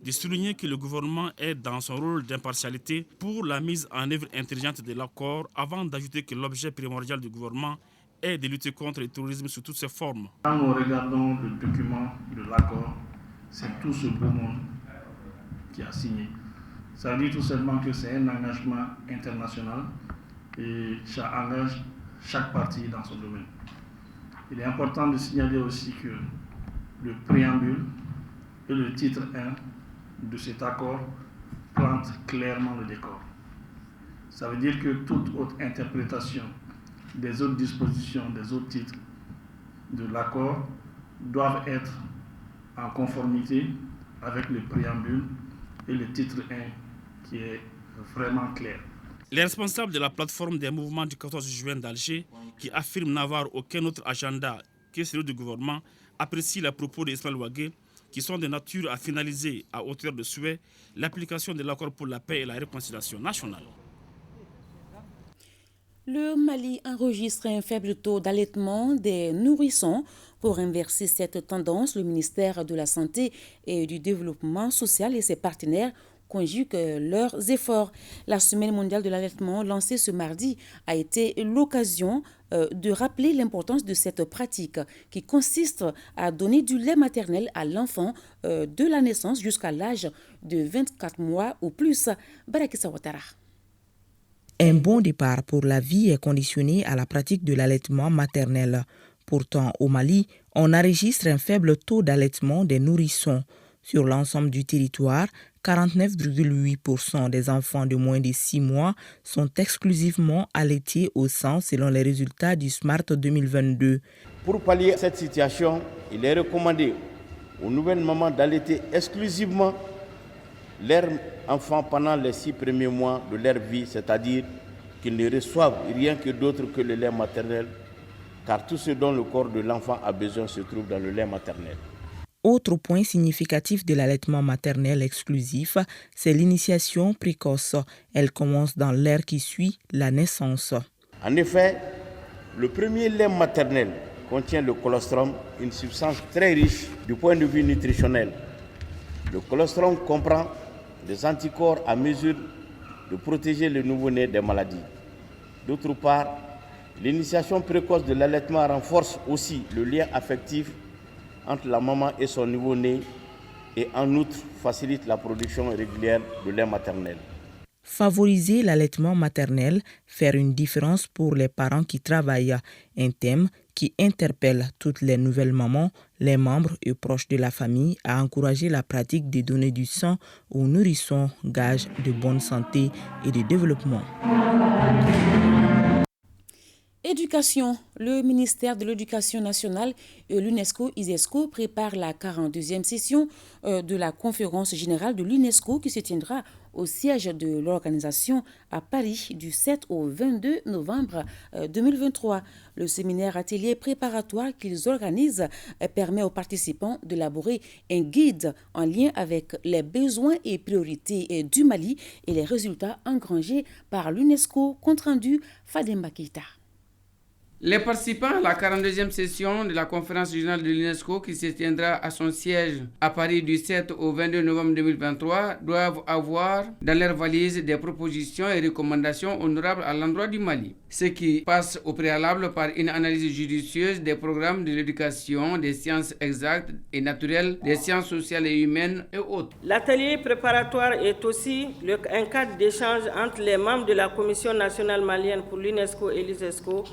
[SPEAKER 3] de souligner que le gouvernement est dans son rôle d'impartialité pour la mise en œuvre intelligente de l'accord, avant d'ajouter que l'objet primordial du gouvernement est de lutter contre le terrorisme sous toutes ses formes.
[SPEAKER 26] Quand nous regardons le document de l'accord, c'est tout ce beau monde qui a signé. Ça veut dire tout simplement que c'est un engagement international et ça engage chaque partie dans son domaine. Il est important de signaler aussi que le préambule et le titre 1 de cet accord plantent clairement le décor. Ça veut dire que toute autre interprétation des autres dispositions, des autres titres de l'accord doivent être en conformité avec le préambule et le titre 1 qui est vraiment clair.
[SPEAKER 3] Les responsables de la plateforme des mouvements du 14 juin d'Alger, qui affirment n'avoir aucun autre agenda que celui du gouvernement, apprécient les propos d'Ismaël Ouagué, qui sont de nature à finaliser à hauteur de souhait l'application de l'accord pour la paix et la réconciliation nationale.
[SPEAKER 1] Le Mali enregistre un faible taux d'allaitement des nourrissons. Pour inverser cette tendance, le ministère de la Santé et du Développement social et ses partenaires conjuguent leurs efforts. La Semaine mondiale de l'allaitement lancée ce mardi a été l'occasion de rappeler l'importance de cette pratique qui consiste à donner du lait maternel à l'enfant de la naissance jusqu'à l'âge de 24 mois ou plus. Barakissa Ouattara.
[SPEAKER 27] Un bon départ pour la vie est conditionné à la pratique de l'allaitement maternel. Pourtant, au Mali, on enregistre un faible taux d'allaitement des nourrissons. Sur l'ensemble du territoire, 49,8% des enfants de moins de 6 mois sont exclusivement allaités au sein selon les résultats du SMART 2022.
[SPEAKER 28] Pour pallier à cette situation, il est recommandé aux nouvelles mamans d'allaiter exclusivement leurs enfants pendant les 6 premiers mois de leur vie, c'est-à-dire qu'ils ne reçoivent rien que d'autre que le lait maternel, car tout ce dont le corps de l'enfant a besoin se trouve dans le lait maternel.
[SPEAKER 27] Autre point significatif de l'allaitement maternel exclusif, c'est l'initiation précoce. Elle commence dans l'ère qui suit la naissance.
[SPEAKER 28] En effet, le premier lait maternel contient le colostrum, une substance très riche du point de vue nutritionnel. Le colostrum comprend des anticorps à mesure de protéger le nouveau-né des maladies. D'autre part, l'initiation précoce de l'allaitement renforce aussi le lien affectif entre la maman et son nouveau-né et en outre facilite la production régulière de lait maternel.
[SPEAKER 27] Favoriser l'allaitement maternel, faire une différence pour les parents qui travaillent, un thème qui interpelle toutes les nouvelles mamans, les membres et proches de la famille à encourager la pratique de donner du sang aux nourrissons, gage de bonne santé et de développement.
[SPEAKER 1] Éducation. Le ministère de l'Éducation nationale et l'UNESCO ISESCO prépare la 42e session de la conférence générale de l'UNESCO qui se tiendra au siège de l'organisation à Paris du 7 au 22 novembre 2023. Le séminaire atelier préparatoire qu'ils organisent permet aux participants d'élaborer un guide en lien avec les besoins et priorités du Mali et les résultats engrangés par l'UNESCO. Compte rendu Fademba Keita.
[SPEAKER 2] Les participants à la 42e session de la conférence régionale de l'UNESCO qui se tiendra à son siège à Paris du 7 au 22 novembre 2023 doivent avoir dans leur valise des propositions et recommandations honorables à l'endroit du Mali, ce qui passe au préalable par une analyse judicieuse des programmes de l'éducation, des sciences exactes et naturelles, des sciences sociales et humaines et autres.
[SPEAKER 5] L'atelier préparatoire est aussi un cadre d'échange entre les membres de la Commission nationale malienne pour l'UNESCO et l'ISESCO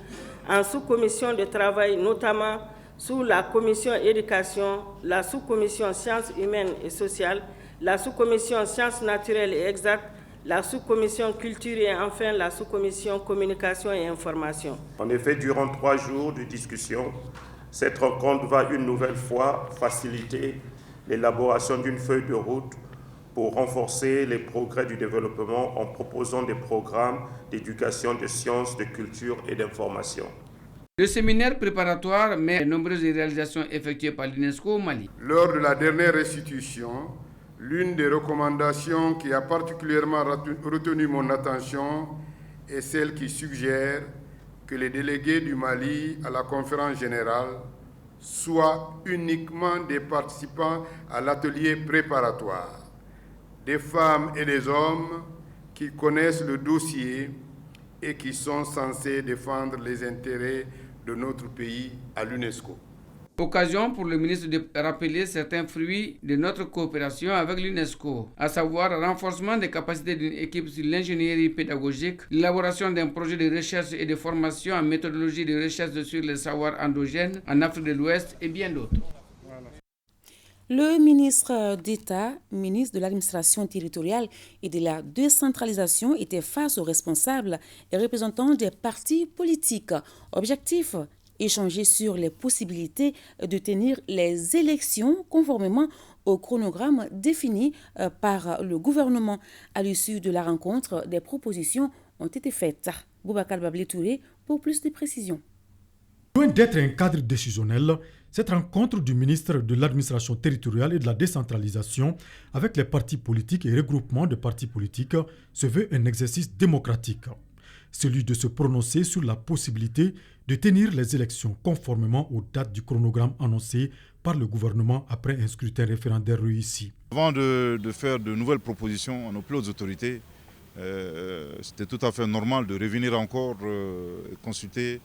[SPEAKER 5] en sous-commission de travail, notamment sous la commission éducation, la sous-commission sciences humaines et sociales, la sous-commission sciences naturelles et exactes, la sous-commission culture et enfin la sous-commission communication et information.
[SPEAKER 6] En effet, durant 3 jours de discussion, cette rencontre va une nouvelle fois faciliter l'élaboration d'une feuille de route pour renforcer les progrès du développement en proposant des programmes d'éducation, de sciences, de culture et d'information.
[SPEAKER 2] Le séminaire préparatoire met de nombreuses réalisations effectuées par l'UNESCO au Mali.
[SPEAKER 7] Lors de la dernière restitution, l'une des recommandations qui a particulièrement retenu mon attention est celle qui suggère que les délégués du Mali à la conférence générale soient uniquement des participants à l'atelier préparatoire, des femmes et des hommes qui connaissent le dossier et qui sont censés défendre les intérêts de notre pays à l'UNESCO.
[SPEAKER 2] Occasion pour le ministre de rappeler certains fruits de notre coopération avec l'UNESCO, à savoir le renforcement des capacités d'une équipe sur l'ingénierie pédagogique, l'élaboration d'un projet de recherche et de formation en méthodologie de recherche sur les savoirs endogènes en Afrique de l'Ouest et bien d'autres.
[SPEAKER 1] Le ministre d'État, ministre de l'administration territoriale et de la décentralisation était face aux responsables et représentants des partis politiques. Objectif, échanger sur les possibilités de tenir les élections conformément au chronogramme défini par le gouvernement. À l'issue de la rencontre, des propositions ont été faites. Boubacar Babli Touré pour plus de précisions.
[SPEAKER 8] Loin d'être un cadre décisionnel, cette rencontre du ministre de l'administration territoriale et de la décentralisation avec les partis politiques et regroupements de partis politiques se veut un exercice démocratique. Celui de se prononcer sur la possibilité de tenir les élections conformément aux dates du chronogramme annoncé par le gouvernement après un scrutin référendaire réussi.
[SPEAKER 9] Avant de faire de nouvelles propositions à nos plus hautes autorités, c'était tout à fait normal de revenir encore consulter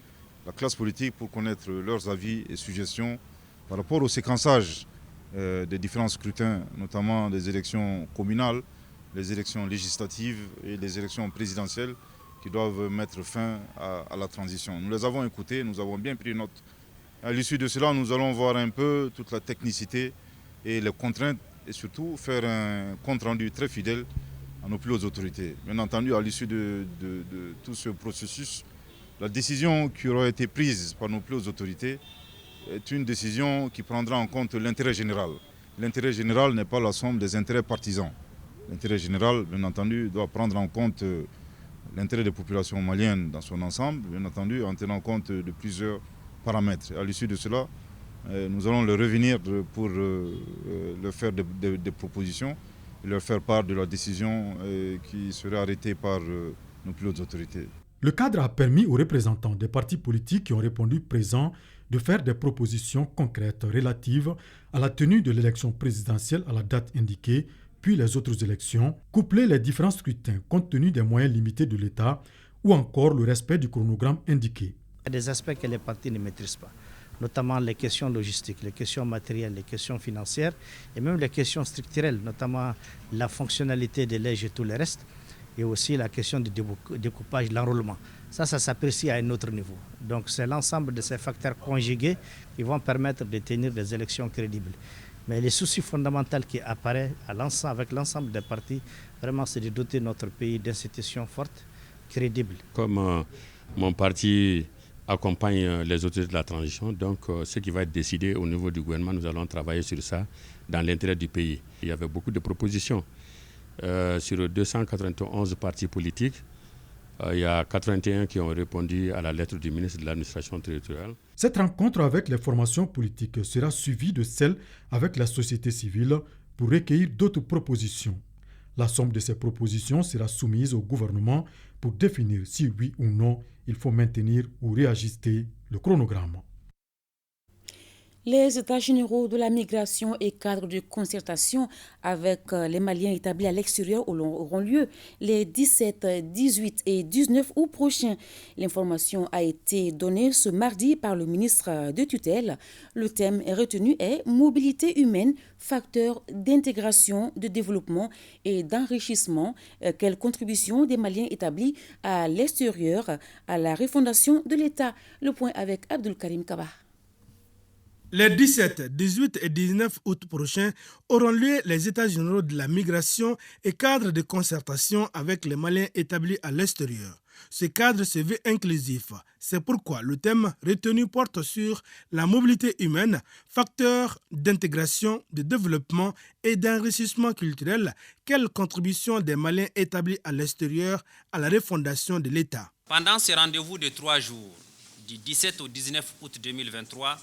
[SPEAKER 9] la classe politique pour connaître leurs avis et suggestions par rapport au séquençage des différents scrutins, notamment des élections communales, les élections législatives et les élections présidentielles qui doivent mettre fin à la transition. Nous les avons écoutés, nous avons bien pris note. À l'issue de cela, nous allons voir un peu toute la technicité et les contraintes et surtout faire un compte-rendu très fidèle à nos plus hautes autorités. Bien entendu, à l'issue de tout ce processus, la décision qui aura été prise par nos plus hautes autorités est une décision qui prendra en compte l'intérêt général. L'intérêt général n'est pas la somme des intérêts partisans. L'intérêt général, bien entendu, doit prendre en compte l'intérêt des populations maliennes dans son ensemble, bien entendu, en tenant compte de plusieurs paramètres. À l'issue de cela, nous allons leur revenir pour leur faire des propositions et leur faire part de la décision qui serait arrêtée par nos plus hautes autorités.
[SPEAKER 8] Le cadre a permis aux représentants des partis politiques qui ont répondu présents de faire des propositions concrètes relatives à la tenue de l'élection présidentielle à la date indiquée, puis les autres élections, coupler les différents scrutins compte tenu des moyens limités de l'État ou encore le respect du chronogramme indiqué.
[SPEAKER 10] Il y a des aspects que les partis ne maîtrisent pas, notamment les questions logistiques, les questions matérielles, les questions financières et même les questions structurelles, notamment la fonctionnalité des legs et tout le reste, et aussi la question du découpage de l'enrôlement. Ça s'apprécie à un autre niveau. Donc c'est l'ensemble de ces facteurs conjugués qui vont permettre de tenir des élections crédibles. Mais les soucis fondamentaux qui apparaissent avec l'ensemble des partis, vraiment, c'est de doter notre pays d'institutions fortes, crédibles.
[SPEAKER 11] Comme mon parti accompagne les autorités de la transition, donc ce qui va être décidé au niveau du gouvernement, nous allons travailler sur ça dans l'intérêt du pays. Il y avait beaucoup de propositions. Sur 291 partis politiques, il y a 81 qui ont répondu à la lettre du ministre de l'administration territoriale.
[SPEAKER 8] Cette rencontre avec les formations politiques sera suivie de celle avec la société civile pour recueillir d'autres propositions. La somme de ces propositions sera soumise au gouvernement pour définir si oui ou non il faut maintenir ou réajuster le chronogramme.
[SPEAKER 1] Les États généraux de la migration et cadres de concertation avec les Maliens établis à l'extérieur auront lieu les 17, 18 et 19 août prochains. L'information a été donnée ce mardi par le ministre de tutelle. Le thème retenu est « Mobilité humaine, facteur d'intégration, de développement et d'enrichissement. Quelle contribution des Maliens établis à l'extérieur à la refondation de l'État ?» Le point avec Abdul Karim Kaba.
[SPEAKER 12] Les 17, 18 et 19 août prochains auront lieu les États généraux de la migration et cadres de concertation avec les Maliens établis à l'extérieur. Ce cadre se veut inclusif. C'est pourquoi le thème retenu porte sur la mobilité humaine, facteur d'intégration, de développement et d'enrichissement culturel. Quelle contribution des Maliens établis à l'extérieur à la refondation de l'État?
[SPEAKER 13] Pendant ce rendez-vous de 3 jours, du 17 au 19 août 2023,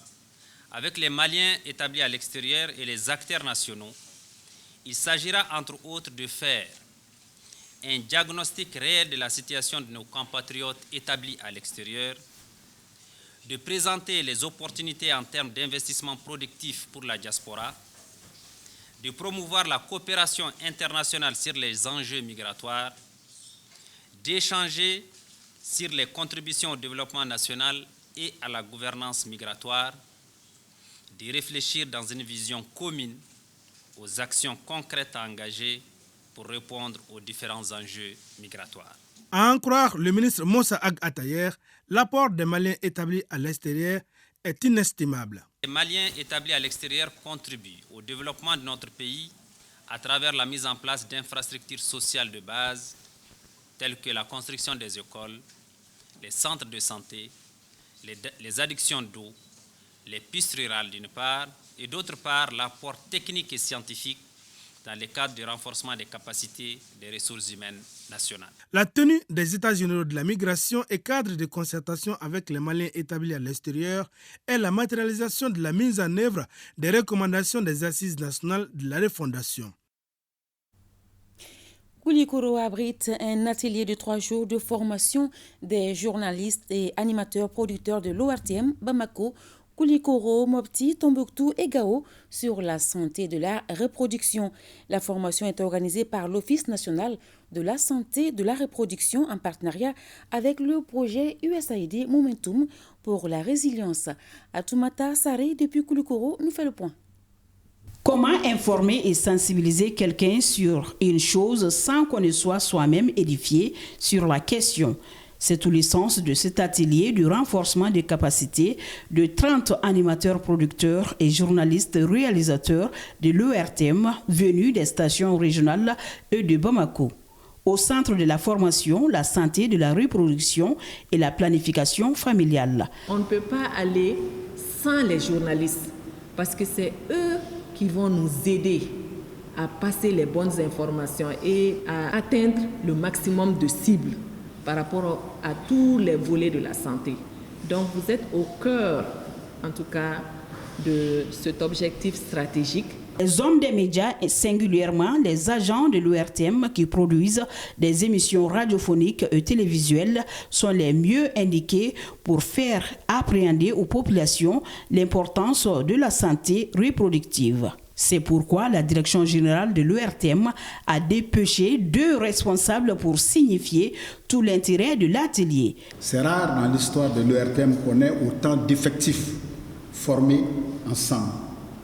[SPEAKER 13] avec les Maliens établis à l'extérieur et les acteurs nationaux, il s'agira entre autres de faire un diagnostic réel de la situation de nos compatriotes établis à l'extérieur, de présenter les opportunités en termes d'investissement productif pour la diaspora, de promouvoir la coopération internationale sur les enjeux migratoires, d'échanger sur les contributions au développement national et à la gouvernance migratoire, de réfléchir dans une vision commune aux actions concrètes à engager pour répondre aux différents enjeux migratoires.
[SPEAKER 12] À en croire le ministre Moussa Ag Atayer, l'apport des Maliens établis à l'extérieur est inestimable.
[SPEAKER 13] Les Maliens établis à l'extérieur contribuent au développement de notre pays à travers la mise en place d'infrastructures sociales de base telles que la construction des écoles, les centres de santé, les addictions d'eau, les pistes rurales d'une part, et d'autre part l'apport technique et scientifique dans le cadre du renforcement des capacités des ressources humaines nationales.
[SPEAKER 12] La tenue des États généraux de la migration et cadre de concertation avec les Maliens établis à l'extérieur est la matérialisation de la mise en œuvre des recommandations des Assises nationales de la refondation.
[SPEAKER 1] Koulikoro abrite un atelier de 3 jours de formation des journalistes et animateurs producteurs de l'ORTM, Bamako, Koulikoro, Mopti, Tombouctou et Gao sur la santé de la reproduction. La formation est organisée par l'Office national de la santé de la reproduction en partenariat avec le projet USAID Momentum pour la résilience. Atoumata Saré depuis Koulikoro nous fait le point.
[SPEAKER 14] Comment informer et sensibiliser quelqu'un sur une chose sans qu'on ne soit soi-même édifié sur la question? C'est tout le sens de cet atelier du renforcement des capacités de 30 animateurs producteurs et journalistes réalisateurs de l'ERTM venus des stations régionales et de Bamako. Au centre de la formation, la santé de la reproduction et la planification familiale.
[SPEAKER 16] On ne peut pas aller sans les journalistes parce que c'est eux qui vont nous aider à passer les bonnes informations et à atteindre le maximum de cibles par rapport à tous les volets de la santé. Donc vous êtes au cœur, en tout cas, de cet objectif stratégique
[SPEAKER 14] Les hommes des médias et singulièrement les agents de l'ORTM qui produisent des émissions radiophoniques et télévisuelles sont les mieux indiqués pour faire appréhender aux populations l'importance de la santé reproductive. C'est pourquoi la direction générale de l'ORTM a dépêché 2 responsables pour signifier tout l'intérêt de l'atelier.
[SPEAKER 4] C'est rare dans l'histoire de l'ORTM qu'on ait autant d'effectifs formés ensemble.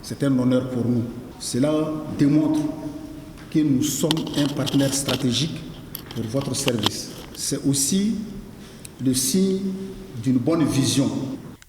[SPEAKER 4] C'est un honneur pour nous. Cela démontre que nous sommes un partenaire stratégique pour votre service. C'est aussi le signe d'une bonne vision.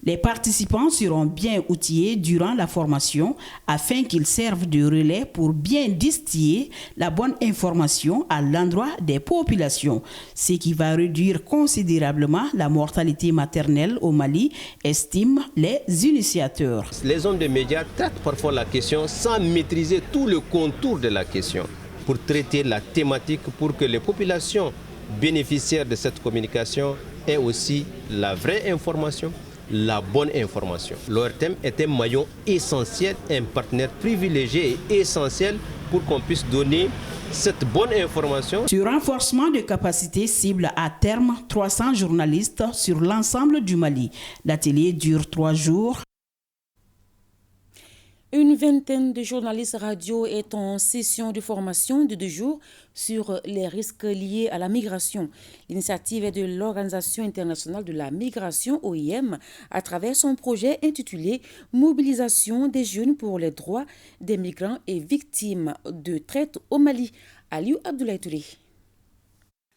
[SPEAKER 14] Les participants seront bien outillés durant la formation afin qu'ils servent de relais pour bien distiller la bonne information à l'endroit des populations, ce qui va réduire considérablement la mortalité maternelle au Mali, estiment les initiateurs.
[SPEAKER 15] Les hommes des médias traitent parfois la question sans maîtriser tout le contour de la question pour traiter la thématique pour que les populations bénéficiaires de cette communication aient aussi la vraie information, la bonne information. L'ORTM est un maillon essentiel, un partenaire privilégié et essentiel pour qu'on puisse donner cette bonne information.
[SPEAKER 14] Ce renforcement de capacité cible à terme 300 journalistes sur l'ensemble du Mali. L'atelier dure 3 jours.
[SPEAKER 1] Une vingtaine de journalistes radio est en session de formation de 2 jours sur les risques liés à la migration. L'initiative est de l'Organisation internationale de la migration, OIM, à travers son projet intitulé « Mobilisation des jeunes pour les droits des migrants et victimes de traite au Mali ». Aliou Abdoulaye Touré.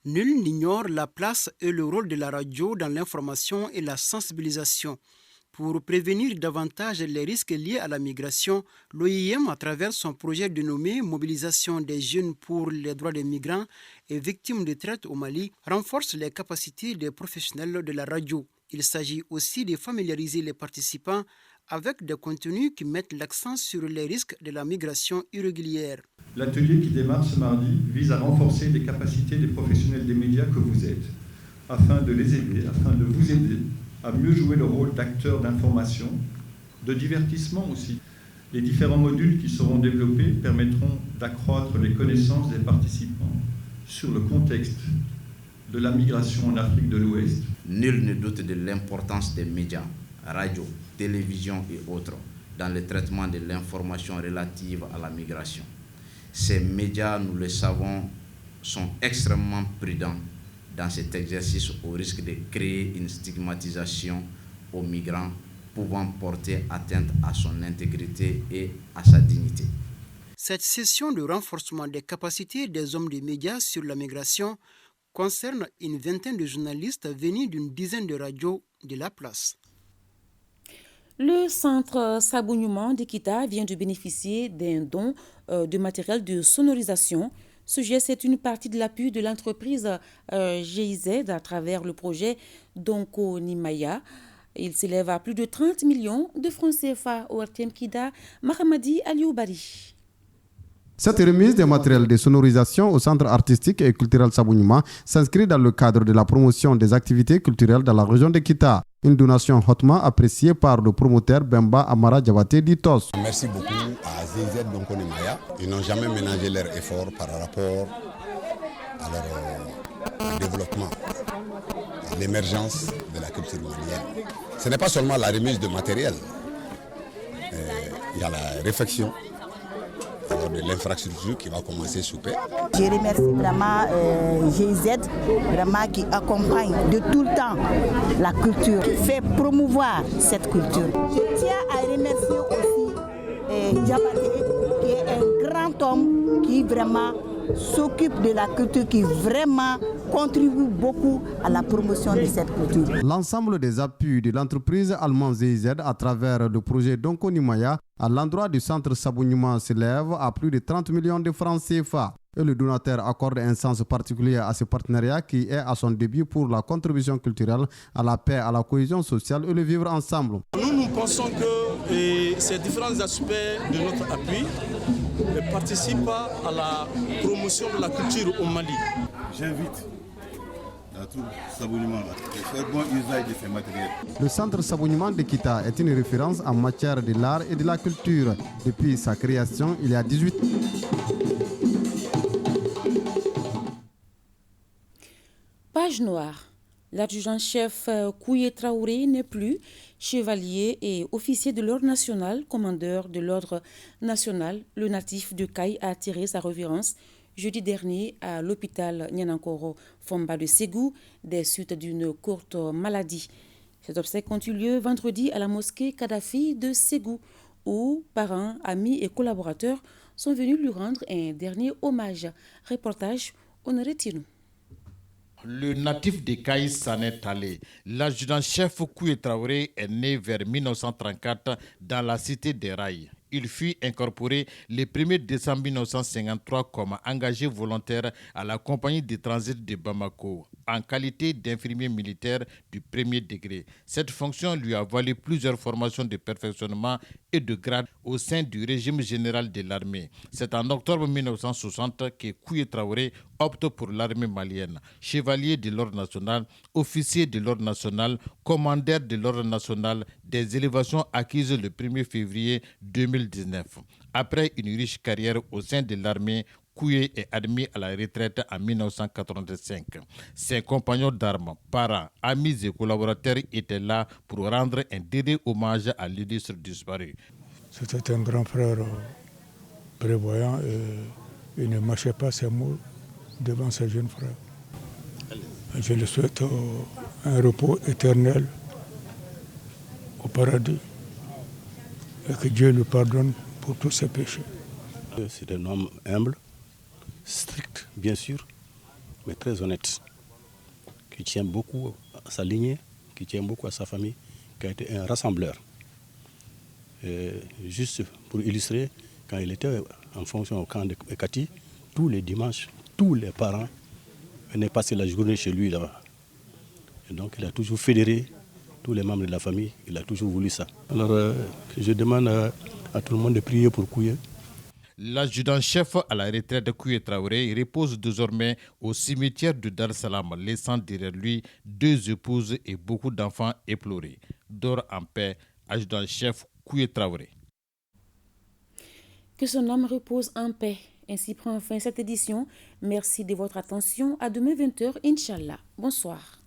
[SPEAKER 17] Nul n'ignore la place et le rôle de la radio dans l'information et la sensibilisation. Pour prévenir davantage les risques liés à la migration, l'OIM, à travers son projet dénommé « Mobilisation des jeunes pour les droits des migrants et victimes de traite au Mali », renforce les capacités des professionnels de la radio. Il s'agit aussi de familiariser les participants avec des contenus qui mettent l'accent sur les risques de la migration irrégulière.
[SPEAKER 18] L'atelier qui démarre ce mardi vise à renforcer les capacités des professionnels des médias que vous êtes, afin de les aider, afin de vous aider à mieux jouer le rôle d'acteur d'information, de divertissement aussi. Les différents modules qui seront développés permettront d'accroître les connaissances des participants sur le contexte de la migration en Afrique de l'Ouest.
[SPEAKER 19] Nul ne doute de l'importance des médias, radio, télévision et autres, dans le traitement de l'information relative à la migration. Ces médias, nous le savons, sont extrêmement prudents dans cet exercice au risque de créer une stigmatisation aux migrants pouvant porter atteinte à son intégrité et à sa dignité.
[SPEAKER 17] Cette session de renforcement des capacités des hommes des médias sur la migration concerne une vingtaine de journalistes venus d'une dizaine de radios de la place.
[SPEAKER 1] Le centre Sabounyouman d'Ikita vient de bénéficier d'un don de matériel de sonorisation. Ce geste, c'est une partie de l'appui de l'entreprise GIZ à travers le projet Donko Nimaya. Il s'élève à plus de 30 millions de francs CFA au RTM Kida. Mahamadi Alioubari.
[SPEAKER 20] Cette remise des matériels de sonorisation au Centre artistique et culturel Sabounyouman s'inscrit dans le cadre de la promotion des activités culturelles dans la région de Kita. Une donation hautement appréciée par le promoteur Bemba Amara Diabaté d'Itos.
[SPEAKER 21] Merci beaucoup à ZZ Donko Nimaya. Ils n'ont jamais ménagé leurs efforts par rapport à leur développement, à l'émergence de la culture malienne. Ce n'est pas seulement la remise de matériel, il y a la réflexion de l'infrastructure qui va commencer sous peu.
[SPEAKER 22] Je remercie vraiment GIZ, vraiment qui accompagne de tout le temps la culture, qui fait promouvoir cette culture. Je tiens à remercier aussi Diabaté, qui est un grand homme qui vraiment s'occupe de la culture, qui vraiment contribue beaucoup à la promotion de cette culture.
[SPEAKER 20] L'ensemble des appuis de l'entreprise allemande GIZ à travers le projet Donko Nimaya à l'endroit du centre Sabounyouman s'élève à plus de 30 millions de francs CFA. Et le donateur accorde un sens particulier à ce partenariat qui est à son début pour la contribution culturelle à la paix, à la cohésion sociale et le vivre ensemble.
[SPEAKER 29] Nous pensons que ces différents aspects de notre appui participent à la promotion de la culture au Mali.
[SPEAKER 30] J'invite
[SPEAKER 21] faire bon usage de ces matériels.
[SPEAKER 20] Le centre Sabouniman de Kita est une référence en matière de l'art et de la culture. Depuis sa création, il y a 18 ans.
[SPEAKER 1] Page noire. L'adjudant-chef Kouye Traoré n'est plus chevalier et officier de l'ordre national, commandeur de l'ordre national. Le natif de Caille a attiré sa révérence jeudi dernier à l'hôpital Nianankoro Fomba de Ségou des suites d'une courte maladie. Cet obsèque ont eu lieu vendredi à la mosquée Kadhafi de Ségou, où parents, amis et collaborateurs sont venus lui rendre un dernier hommage. Reportage Honoré Tinou.
[SPEAKER 3] Le natif de Caïs s'en est allé. L'adjudant-chef Kouye Traoré est né vers 1934 dans la cité des Rails. Il fut incorporé le 1er décembre 1953 comme engagé volontaire à la compagnie de transit de Bamako, en qualité d'infirmier militaire du premier degré. Cette fonction lui a valu plusieurs formations de perfectionnement et de grade au sein du régime général de l'armée. C'est en octobre 1960 que Kouye Traoré opte pour l'armée malienne. Chevalier de l'ordre national, officier de l'ordre national, commandeur de l'ordre national, des élévations acquises le 1er février 2019. Après une riche carrière au sein de l'armée, Kouye est admis à la retraite en 1985. Ses compagnons d'armes, parents, amis et collaborateurs étaient là pour rendre un dernier hommage à l'illustre disparu.
[SPEAKER 5] C'était un grand frère prévoyant et il ne mâchait pas ses mots devant ses jeunes frères. Je lui souhaite un repos éternel au paradis et que Dieu lui pardonne pour tous ses péchés.
[SPEAKER 6] C'est un homme humble, strict bien sûr, mais très honnête, qui tient beaucoup à sa lignée, qui tient beaucoup à sa famille, qui a été un rassembleur. Et juste pour illustrer, quand il était en fonction au camp de Kati, tous les dimanches, tous les parents venaient passer la journée chez lui là-bas. Et donc il a toujours fédéré tous les membres de la famille, il a toujours voulu ça. Alors je demande à tout le monde de prier pour Kouye.
[SPEAKER 3] L'adjudant-chef à la retraite de Kouye Traoré repose désormais au cimetière de Dar Salam, laissant derrière lui 2 épouses et beaucoup d'enfants éplorés. Dort en paix, adjudant-chef Kouye Traoré.
[SPEAKER 1] Que son âme repose en paix. Ainsi prend fin cette édition. Merci de votre attention. À demain 20h, Inch'Allah. Bonsoir.